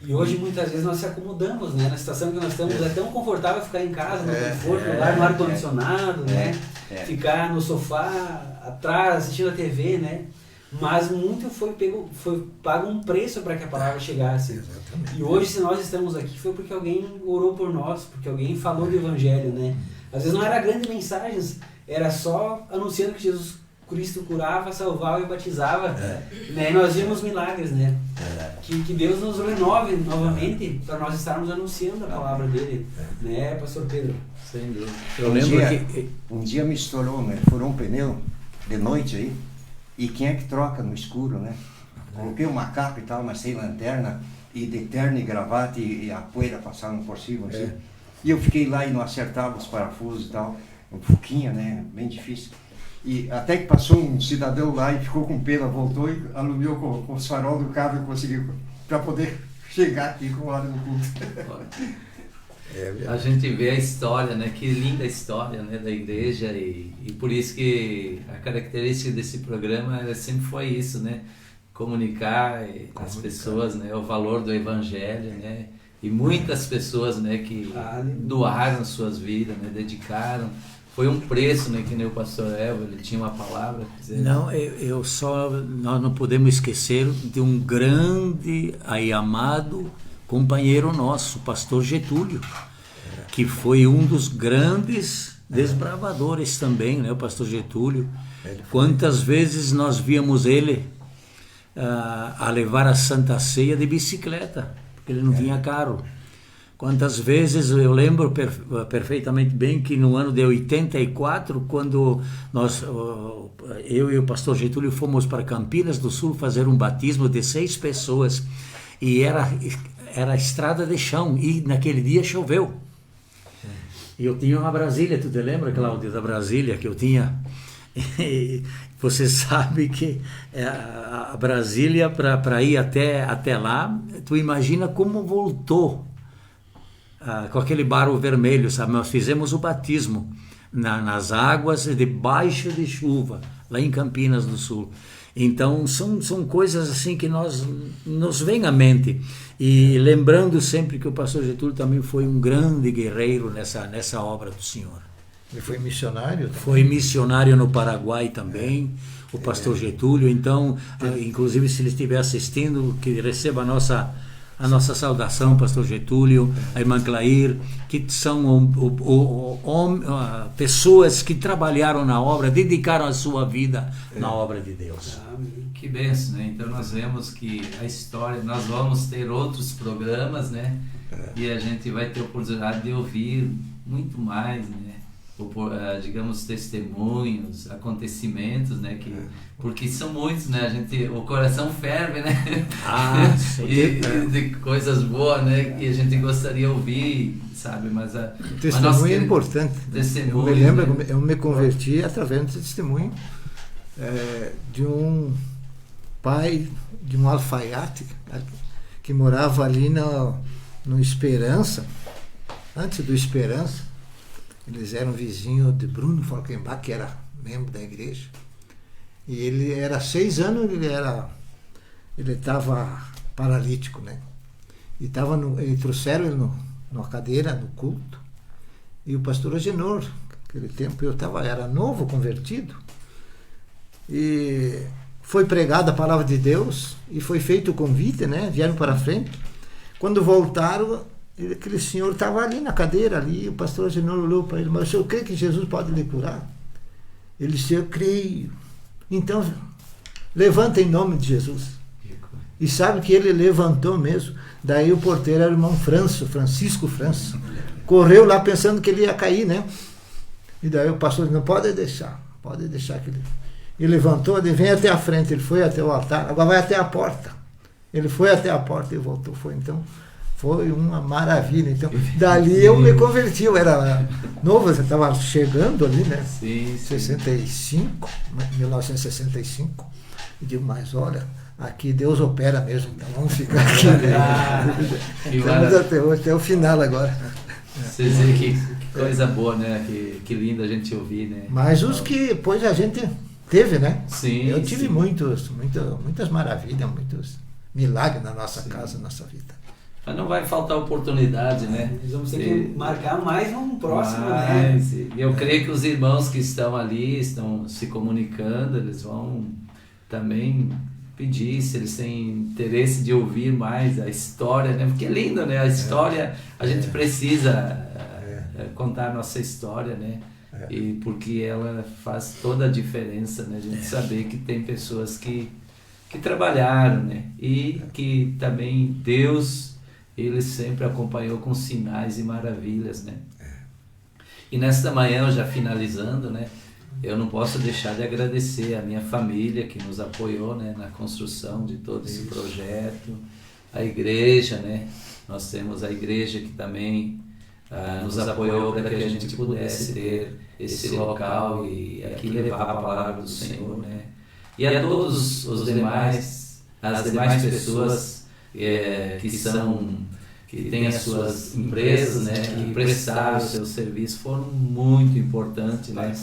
E hoje muitas vezes nós se acomodamos, né? Na situação que nós estamos, é tão confortável ficar em casa, no conforto, no ar-condicionado, né? Ficar no sofá, atrás, assistindo a TV, né? Mas muito foi pago um preço para que a palavra chegasse. Exatamente. E hoje, se nós estamos aqui, foi porque alguém orou por nós, porque alguém falou do Evangelho, né? Às vezes não era grandes mensagens, era só anunciando que Jesus Cristo curava, salvava e batizava, né? E nós vimos milagres, né? Que Deus nos renove novamente para nós estarmos anunciando a palavra dele, né, Pastor Pedro? Sem dúvida. Eu lembro que um dia me estourou, furou um pneu de noite aí, e quem é que troca no escuro, né? Coloquei uma capa e tal, mas sem lanterna, e de terno e gravata, e a poeira passando por cima, assim. E eu fiquei lá e não acertava os parafusos e tal, um pouquinho, né? Bem difícil. E até que passou um cidadão lá e ficou com pena, voltou e alumiou com os farol do carro e conseguiu, para poder chegar aqui com a hora do culto. A gente vê a história, né? Que linda história, né, da igreja, e por isso que a característica desse programa sempre foi isso, né? Comunicar às pessoas, né, o valor do Evangelho, né? E muitas pessoas, né, que doaram suas vidas, né, dedicaram. Foi um preço, né, que nem o pastor Elvio, ele tinha uma palavra. Dizer, não, nós não podemos esquecer de um grande e amado companheiro nosso, o pastor Getúlio, que foi um dos grandes desbravadores também, né, o pastor Getúlio. Quantas vezes nós víamos ele a levar a Santa Ceia de bicicleta, porque ele não vinha carro. Quantas vezes eu lembro perfeitamente bem que no ano de 84, quando eu e o pastor Getúlio fomos para Campinas do Sul fazer um batismo de 6 pessoas, e era estrada de chão, e naquele dia choveu. E eu tinha uma Brasília, tu te lembra, Cláudio, da Brasília que eu tinha? E você sabe que a Brasília, para ir até lá, tu imagina como voltou. Com aquele barro vermelho, sabe? Nós fizemos o batismo nas águas debaixo de chuva, lá em Campinas do Sul. Então, são coisas assim que nos vem à mente. E lembrando sempre que o pastor Getúlio também foi um grande guerreiro nessa obra do Senhor. Ele foi missionário? Foi missionário no Paraguai também, o pastor Getúlio. Então, inclusive, se ele estiver assistindo, que receba a nossa saudação, pastor Getúlio, a irmã Clair, que são pessoas que trabalharam na obra, dedicaram a sua vida na obra de Deus. Que bênção, né? Então nós vemos que a história, nós vamos ter outros programas, né? E a gente vai ter a oportunidade de ouvir muito mais, né? Digamos, testemunhos, acontecimentos, né? Porque são muitos, né? O coração ferve, né? De coisas boas, né? Que a gente gostaria de ouvir, sabe? Mas o testemunho é importante. Testemunho, eu me lembro, né? Eu me converti através do testemunho de um pai de um alfaiate que morava ali no Esperança, antes do Esperança. Eles eram vizinhos de Bruno Falkenbach, que era membro da igreja. E ele era 6 anos, ele estava paralítico, né? E trouxeram ele numa cadeira, no culto. E o pastor Agenor, naquele tempo era novo, convertido. E foi pregada a palavra de Deus e foi feito o convite, né? Vieram para frente. Quando voltaram, aquele senhor estava ali na cadeira, ali, o pastor Agenor olhou para ele: mas o senhor crê que Jesus pode lhe curar? Ele disse: eu creio. Então, levanta em nome de Jesus. E sabe que ele levantou mesmo. Daí o porteiro era o irmão Francisco Franço. Correu lá pensando que ele ia cair, né? E daí o pastor disse: não, pode deixar que ele... Ele levantou, ele vem até a frente, ele foi até o altar, agora vai até a porta. Ele foi até a porta e voltou. Foi Foi uma maravilha. Então, dali eu me converti, eu era novo, eu estava chegando ali, né? Sim, sim. 65, 1965. E digo, mas olha, aqui Deus opera mesmo, então vamos ficar aqui. Estamos até o final agora. Você vê que coisa boa, né? Que lindo a gente ouvir, né? Mas os que depois a gente teve, né? Sim. Eu tive muitas maravilhas, muitos milagres na nossa casa, na nossa vida. Mas não vai faltar oportunidade, né? Nós vamos ter que marcar mais um próximo, né? Eu creio que os irmãos que estão ali, estão se comunicando, eles vão também pedir se eles têm interesse de ouvir mais a história, né? Porque é lindo, né? A história, a gente precisa contar a nossa história, né? E porque ela faz toda a diferença, né? A gente saber que tem pessoas que trabalharam, né? E que também Deus, Ele sempre acompanhou com sinais e maravilhas, né? E nesta manhã, já finalizando, né? Eu não posso deixar de agradecer a minha família que nos apoiou, né, na construção de todo esse projeto, a igreja, né? Nós temos a igreja que também nos apoiou para que a gente pudesse ter esse local e aqui levar a palavra do Senhor, né? E a todos as demais pessoas que têm as suas empresas, né, que prestaram o seu serviço, foram muito importantes, né?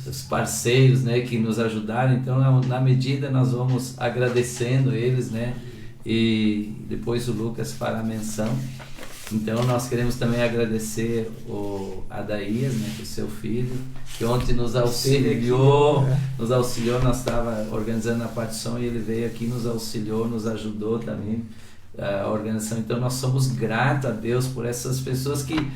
Os parceiros, né, que nos ajudaram. Então, na medida, nós vamos agradecendo eles, né? E depois o Lucas fará menção. Então, nós queremos também agradecer o Adaías, né, que é o seu filho, que ontem nos auxiliou, nós estávamos organizando a partição e ele veio aqui, nos auxiliou, nos ajudou também a organização. Então nós somos gratos a Deus por essas pessoas que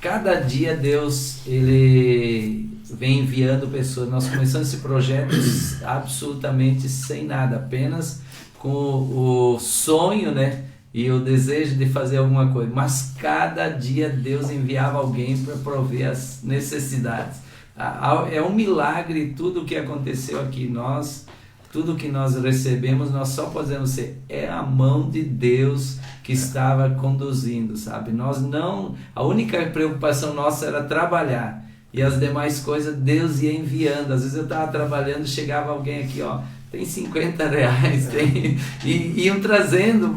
cada dia Deus ele vem enviando pessoas. Nós começamos esse projeto absolutamente sem nada, apenas com o sonho, né, e o desejo de fazer alguma coisa, mas cada dia Deus enviava alguém para prover as necessidades. É um milagre tudo o que aconteceu aqui. Tudo que nós recebemos, nós só podemos ser, é a mão de Deus que estava conduzindo, sabe? A única preocupação nossa era trabalhar, e as demais coisas Deus ia enviando. Às vezes eu estava trabalhando, chegava alguém aqui, ó, tem R$50, e iam trazendo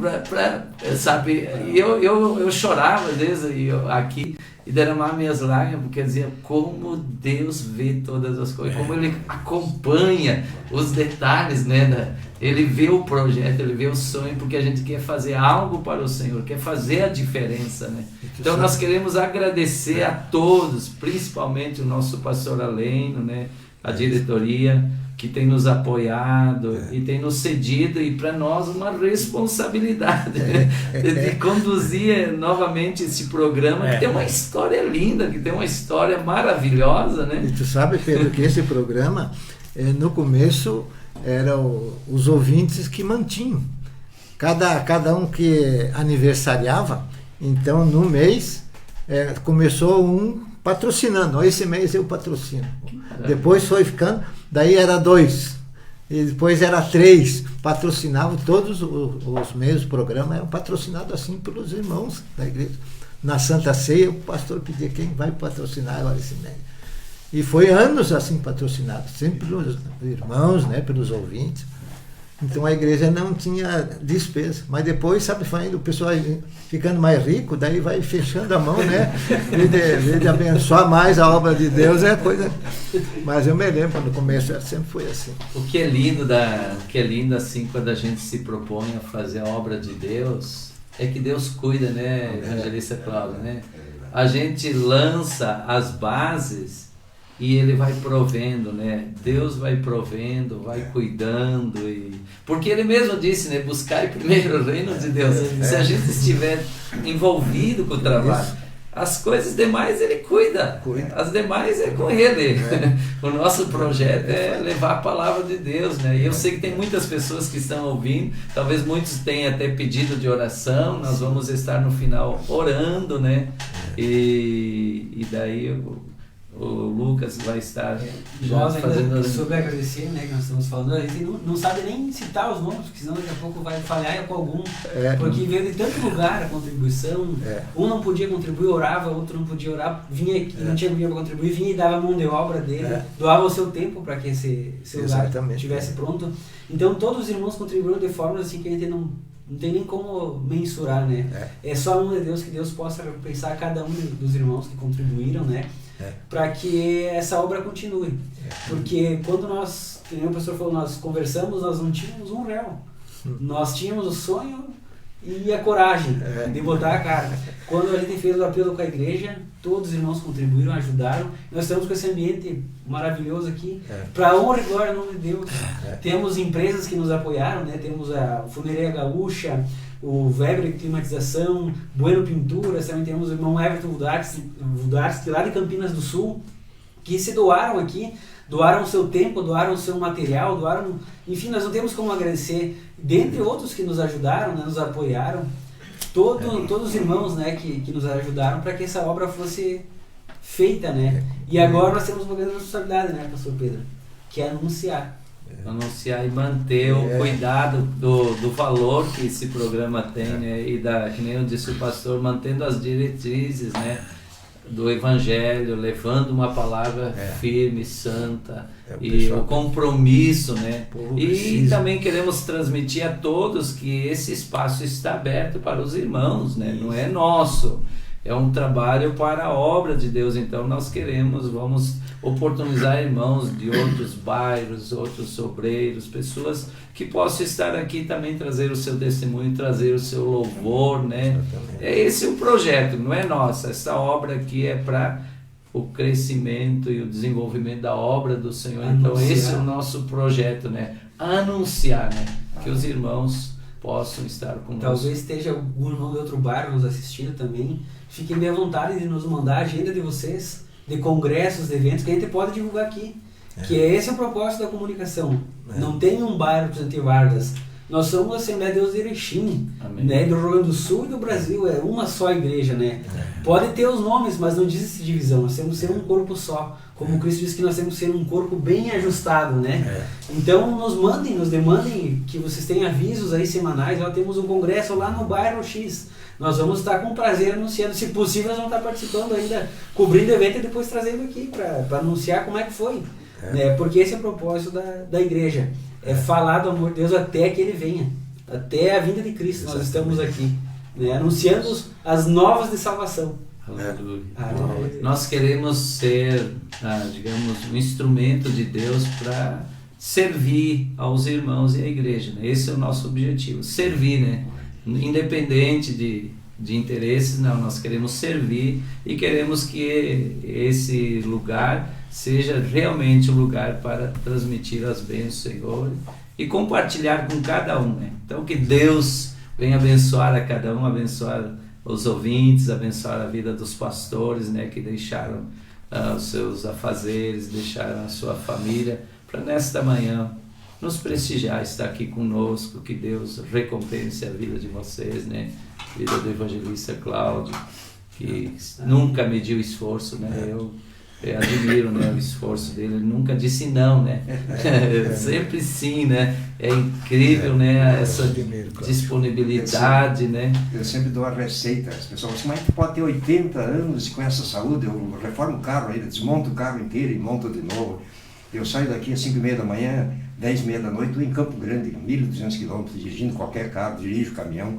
sabe? E eu chorava às vezes aqui, e derramar minhas lágrimas, porque dizia como Deus vê todas as coisas, como Ele acompanha os detalhes, né? Ele vê o projeto, Ele vê o sonho, porque a gente quer fazer algo para o Senhor, quer fazer a diferença, né? Então nós queremos agradecer a todos, principalmente o nosso pastor Aleno, né? A diretoria, que tem nos apoiado e tem nos cedido, e para nós uma responsabilidade, né? De conduzir novamente esse programa, que tem uma história linda, que tem uma história maravilhosa, né? E tu sabe, Pedro, que esse programa, no começo, eram os ouvintes que mantinham. Cada um que aniversariava, então no mês, começou um patrocinando. Esse mês eu patrocino. Depois foi ficando, daí era 2, e depois era 3. Patrocinavam todos os meses, o programa era patrocinado assim pelos irmãos da igreja. Na Santa Ceia, o pastor pedia quem vai patrocinar agora esse mês. E foi anos assim patrocinado, sempre pelos irmãos, né, pelos ouvintes. Então a igreja não tinha despesa, mas depois, sabe, o pessoal ficando mais rico, daí vai fechando a mão, né? Em vez de abençoar mais a obra de Deus, é coisa. Mas eu me lembro, no começo sempre foi assim. O que é lindo assim, quando a gente se propõe a fazer a obra de Deus, é que Deus cuida, né, Evangelista Cláudio, né? A gente lança as bases e Ele vai provendo, né? Deus vai provendo, vai cuidando, porque Ele mesmo disse, né? Buscai primeiro o reino de Deus. Se a gente estiver envolvido com o trabalho, as coisas demais Ele cuida. As demais é com Ele. O nosso projeto é levar a palavra de Deus, né? E eu sei que tem muitas pessoas que estão ouvindo, talvez muitos tenham até pedido de oração. Nós vamos estar no final orando, né? E daí o Lucas vai estar Nós fazendo... ainda sobre agradecer, né, que nós estamos falando, a gente não sabe nem citar os nomes, porque senão daqui a pouco vai falhar com algum, porque veio de tanto lugar a contribuição, um não podia contribuir, orava, outro não podia orar, vinha aqui, não tinha dinheiro para contribuir, vinha e dava a mão de obra dele, doava o seu tempo para que esse lugar estivesse pronto. Então todos os irmãos contribuíram de formas assim que a gente não tem nem como mensurar, né? É só a mão de Deus, que Deus possa recompensar cada um dos irmãos que contribuíram, né? Para que essa obra continue. Porque quando nós, como o pastor falou, nós conversamos, nós não tínhamos R$1. Nós tínhamos o sonho e a coragem de botar a cara. Quando a gente fez o apelo com a igreja, todos os irmãos contribuíram, ajudaram. Nós estamos com esse ambiente maravilhoso aqui, para honra e glória ao nome de Deus. Temos empresas que nos apoiaram, né? Temos a Funerária Gaúcha, o Weber Climatização, Bueno Pinturas, também temos o irmão Everton Vudarski, lá de Campinas do Sul, que se doaram aqui, doaram o seu tempo, doaram o seu material, doaram... Enfim, nós não temos como agradecer, dentre outros que nos ajudaram, né, nos apoiaram, todos os irmãos, né, que nos ajudaram para que essa obra fosse feita, né? E agora nós temos uma grande responsabilidade, né, pastor Pedro? Que é anunciar. Anunciar e manter o cuidado do valor que esse programa tem, né? E que nem eu disse o pastor, mantendo as diretrizes, né, do Evangelho, levando uma palavra firme, santa, e o compromisso, né? E também queremos transmitir a todos que esse espaço está aberto para os irmãos, né? Não é nosso, é um trabalho para a obra de Deus. Então nós vamos oportunizar irmãos de outros bairros, outros obreiros, pessoas que possam estar aqui também, trazer o seu testemunho, trazer o seu louvor, né? É esse o projeto, não é nosso. Essa obra aqui é para o crescimento e o desenvolvimento da obra do Senhor. Anunciar. Então esse é o nosso projeto, né? Anunciar, né? Que os irmãos possam estar conosco. Talvez esteja algum irmão de outro bairro nos assistindo também. Fiquem bem à vontade de nos mandar a agenda de vocês, de congressos, de eventos que a gente pode divulgar aqui. Que esse é o propósito da comunicação. Não tem um bairro Presidente Vargas. Nós somos a Assembleia de Deus de Erechim, né, do Rio Grande do Sul e do Brasil. É uma só igreja, né? Pode ter os nomes, mas não existe divisão. Nós temos que ser um corpo só. Como Cristo disse que nós temos que ser um corpo bem ajustado, né? Então nos demandem que vocês tenham avisos aí semanais. Nós temos um congresso lá no bairro X. Nós vamos estar com prazer anunciando. Se possível, nós vamos estar participando ainda, cobrindo o evento e depois trazendo aqui para anunciar como é que foi. Né? Porque esse é o propósito da igreja. É falar do amor de Deus até que Ele venha. Até a vinda de Cristo. Exatamente. Nós estamos aqui, né? Anunciando as novas de salvação. Aleluia. Nós queremos ser, digamos, um instrumento de Deus para servir aos irmãos e à igreja, né? Esse é o nosso objetivo. Servir, né? Independente de interesses, não, nós queremos servir e queremos que esse lugar seja realmente um lugar para transmitir as bênçãos do Senhor e compartilhar com cada um, né? Então que Deus venha abençoar a cada um, abençoar os ouvintes, abençoar a vida dos pastores, né, que deixaram os seus afazeres, deixaram a sua família para nesta manhã nos prestigiar, estar aqui conosco. Que Deus recompense a vida de vocês, né? A vida do evangelista Cláudio, que nunca mediu esforço, né? Eu admiro, né, o esforço dele. Ele nunca disse não, né? Sempre sim, né? É incrível, né? Essa disponibilidade, né? Eu sempre dou a receita. As pessoas falam assim, mas tu pode ter 80 anos e com essa saúde, eu reformo o carro ainda, desmonto o carro inteiro e monto de novo. Eu saio daqui às 5h30 da manhã, 10h30 da noite, estou em Campo Grande, 1.200 km, dirigindo qualquer carro, dirijo caminhão.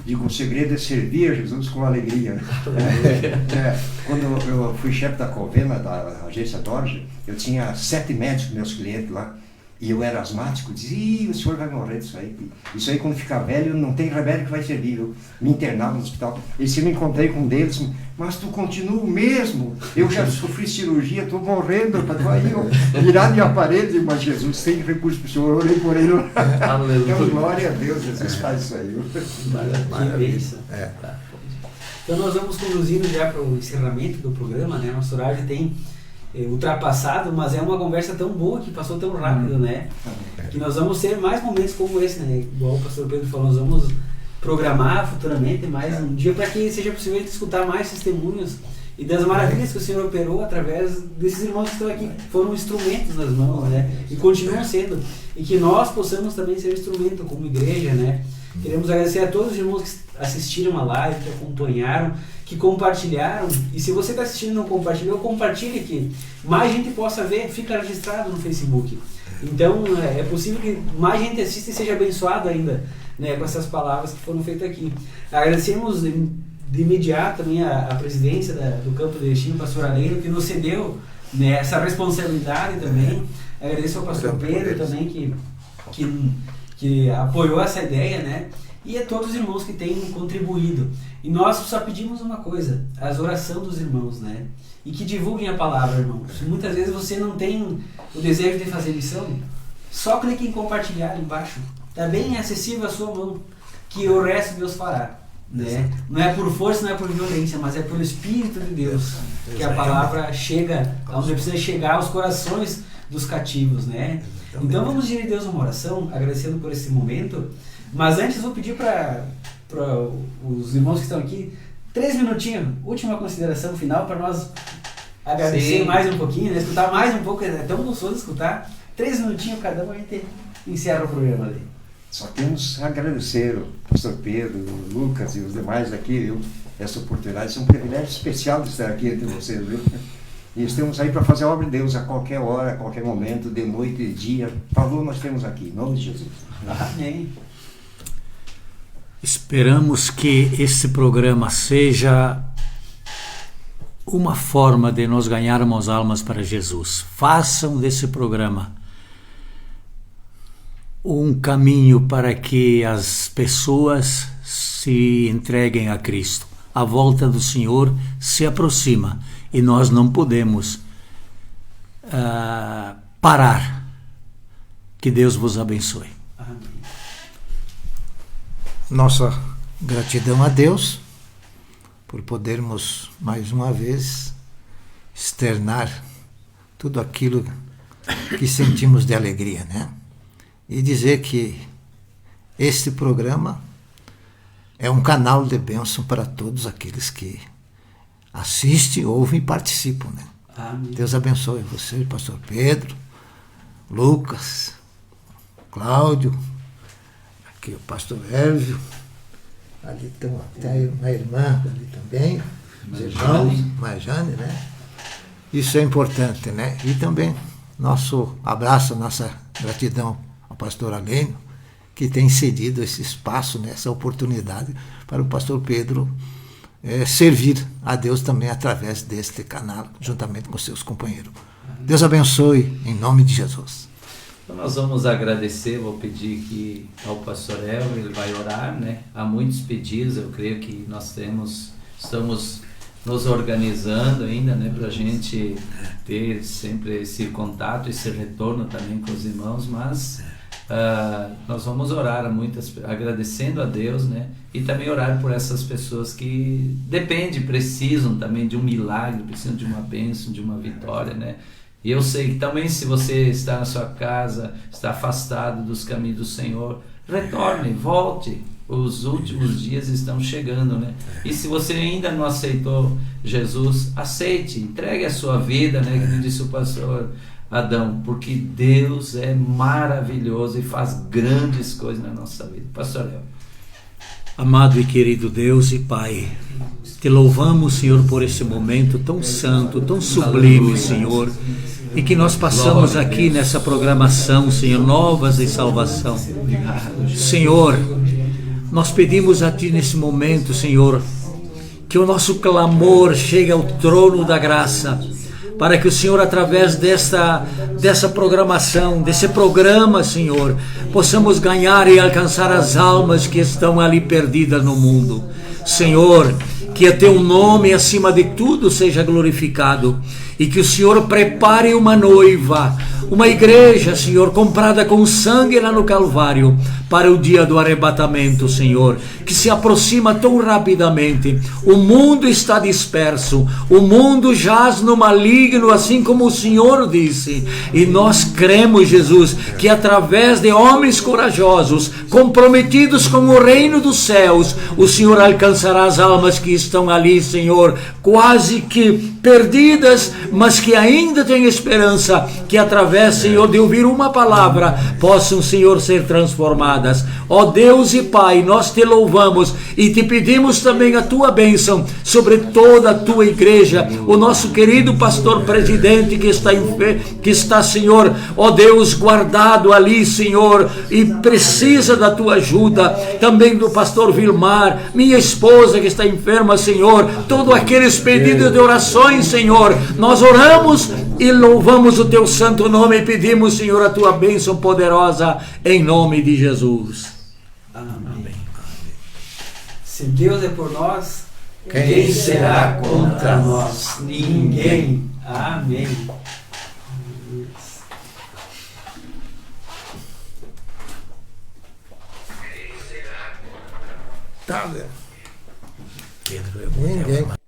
Digo, o segredo é servir a Jesus com alegria. Né? Quando eu fui chefe da Covena, da agência Dorje, eu tinha 7 médicos, meus clientes lá, e eu era asmático. Dizia, o senhor vai morrer disso aí. Isso aí, quando ficar velho, não tem remédio que vai servir. Eu me internava no hospital. E se eu me encontrei com um deles, mas tu continua o mesmo. Eu já sofri cirurgia, estou morrendo. Aí eu virar de aparelho, digo, mas Jesus tem recurso para o senhor, eu orei por ele. Então, glória a Deus, Jesus faz isso aí. Maravilha. Então nós vamos conduzindo já para o encerramento do programa, né? Nosso horário tem ultrapassado, mas é uma conversa tão boa que passou tão rápido, né? Que nós vamos ter mais momentos como esse, né? Igual o pastor Pedro falou, nós vamos programar futuramente mais um dia para que seja possível escutar mais testemunhos e das maravilhas que o Senhor operou através desses irmãos que estão aqui, foram instrumentos nas mãos, né? E continuam sendo. E que nós possamos também ser instrumento como igreja, né? Queremos agradecer a todos os irmãos que assistiram a live, que acompanharam, que compartilharam. E se você está assistindo e não compartilhou, compartilhe, que mais gente possa ver, fica registrado no Facebook. Então é possível que mais gente assista e seja abençoado ainda, né, com essas palavras que foram feitas aqui. Agradecemos de imediato também a presidência do Campo de Erechim, o pastor Aleino, que nos cedeu, né, essa responsabilidade também. Agradeço ao pastor Pedro também, que apoiou essa ideia, né? E a todos os irmãos que têm contribuído. E nós só pedimos uma coisa, as orações dos irmãos, né? E que divulguem a palavra, irmãos. Muitas vezes você não tem o desejo de fazer lição, só clique em compartilhar embaixo. Está bem acessível à sua mão, que o resto Deus fará. Né? Não é por força, não é por violência, mas é pelo Espírito de Deus que a palavra chega onde precisa chegar aos corações dos cativos, né? Então vamos dirigir a Deus uma oração, agradecendo por esse momento. Mas antes vou pedir para os irmãos que estão aqui 3 minutinhos, última consideração final, para nós agradecer mais um pouquinho, né? Escutar mais um pouco, é tão gostoso escutar. 3 minutinhos cada um, a gente encerra o programa ali. Só temos a agradecer o pastor Pedro, o Lucas e os demais aqui, viu? Essa oportunidade. É um privilégio especial de estar aqui entre vocês, viu? E estamos aí para fazer a obra de Deus a qualquer hora, a qualquer momento, de noite, de dia. Falou, nós temos aqui, em nome de Jesus. Amém. Esperamos que esse programa seja uma forma de nós ganharmos almas para Jesus. Façam desse programa um caminho para que as pessoas se entreguem a Cristo. A volta do Senhor se aproxima e nós não podemos parar. Que Deus vos abençoe. Amém. Nossa gratidão a Deus por podermos mais uma vez externar tudo aquilo que sentimos de alegria, né? E dizer que este programa é um canal de bênção para todos aqueles que assistem, ouvem e participam, né? Amém. Deus abençoe você, pastor Pedro, Lucas, Cláudio, aqui o pastor Hérvio, ali estão até uma irmã ali também, os irmãos, Marjane, né? Isso é importante, né? E também nosso abraço, nossa gratidão ao pastor Aleino, que tem cedido esse espaço, né, essa oportunidade para o pastor Pedro servir a Deus também através deste canal, juntamente com seus companheiros. Deus abençoe, em nome de Jesus. Então nós vamos agradecer, vou pedir aqui ao pastor El, ele vai orar, né? Há muitos pedidos, eu creio que nós estamos nos organizando ainda, né, para a gente ter sempre esse contato, esse retorno também com os irmãos, mas nós vamos orar agradecendo a Deus, né, e também orar por essas pessoas que precisam também de um milagre, precisam de uma bênção, de uma vitória, né. E eu sei que também, se você está na sua casa, está afastado dos caminhos do Senhor, retorne, volte. Os últimos dias estão chegando, né? E se você ainda não aceitou Jesus, aceite, entregue a sua vida, né? Como disse o pastor Adão, porque Deus é maravilhoso e faz grandes coisas na nossa vida. Pastor El. Amado e querido Deus e Pai, te louvamos, Senhor, por esse momento tão santo, tão sublime, Senhor, e que nós passamos aqui nessa programação, Senhor, novas de salvação. Senhor, nós pedimos a Ti nesse momento, Senhor, que o nosso clamor chegue ao trono da graça, para que o Senhor, através dessa programação, desse programa, Senhor, possamos ganhar e alcançar as almas que estão ali perdidas no mundo. Senhor, que o Teu nome acima de tudo seja glorificado e que o Senhor prepare uma noiva uma igreja, Senhor, comprada com sangue lá no Calvário, para o dia do arrebatamento, Senhor, que se aproxima tão rapidamente. O mundo está disperso, o mundo jaz no maligno, assim como o Senhor disse, e nós cremos, Jesus, que através de homens corajosos, comprometidos com o reino dos céus, o Senhor alcançará as almas que estão ali, Senhor, quase que perdidas, mas que ainda têm esperança, que através, Senhor, de ouvir uma palavra, possam, Senhor, ser transformadas. Ó Deus e Pai, nós te louvamos e te pedimos também a tua bênção sobre toda a tua igreja, o nosso querido pastor presidente que está, Senhor, ó Deus, guardado ali, Senhor, e precisa da tua ajuda, também do pastor Vilmar, minha esposa que está enferma, Senhor, todos aqueles pedidos de orações, Senhor, nós oramos e louvamos o teu santo nome e pedimos, Senhor, a tua bênção poderosa, em nome de Jesus. Amém. Se Deus é por nós, Quem será contra nós? Ninguém. Amém. Tá, velho. Ninguém.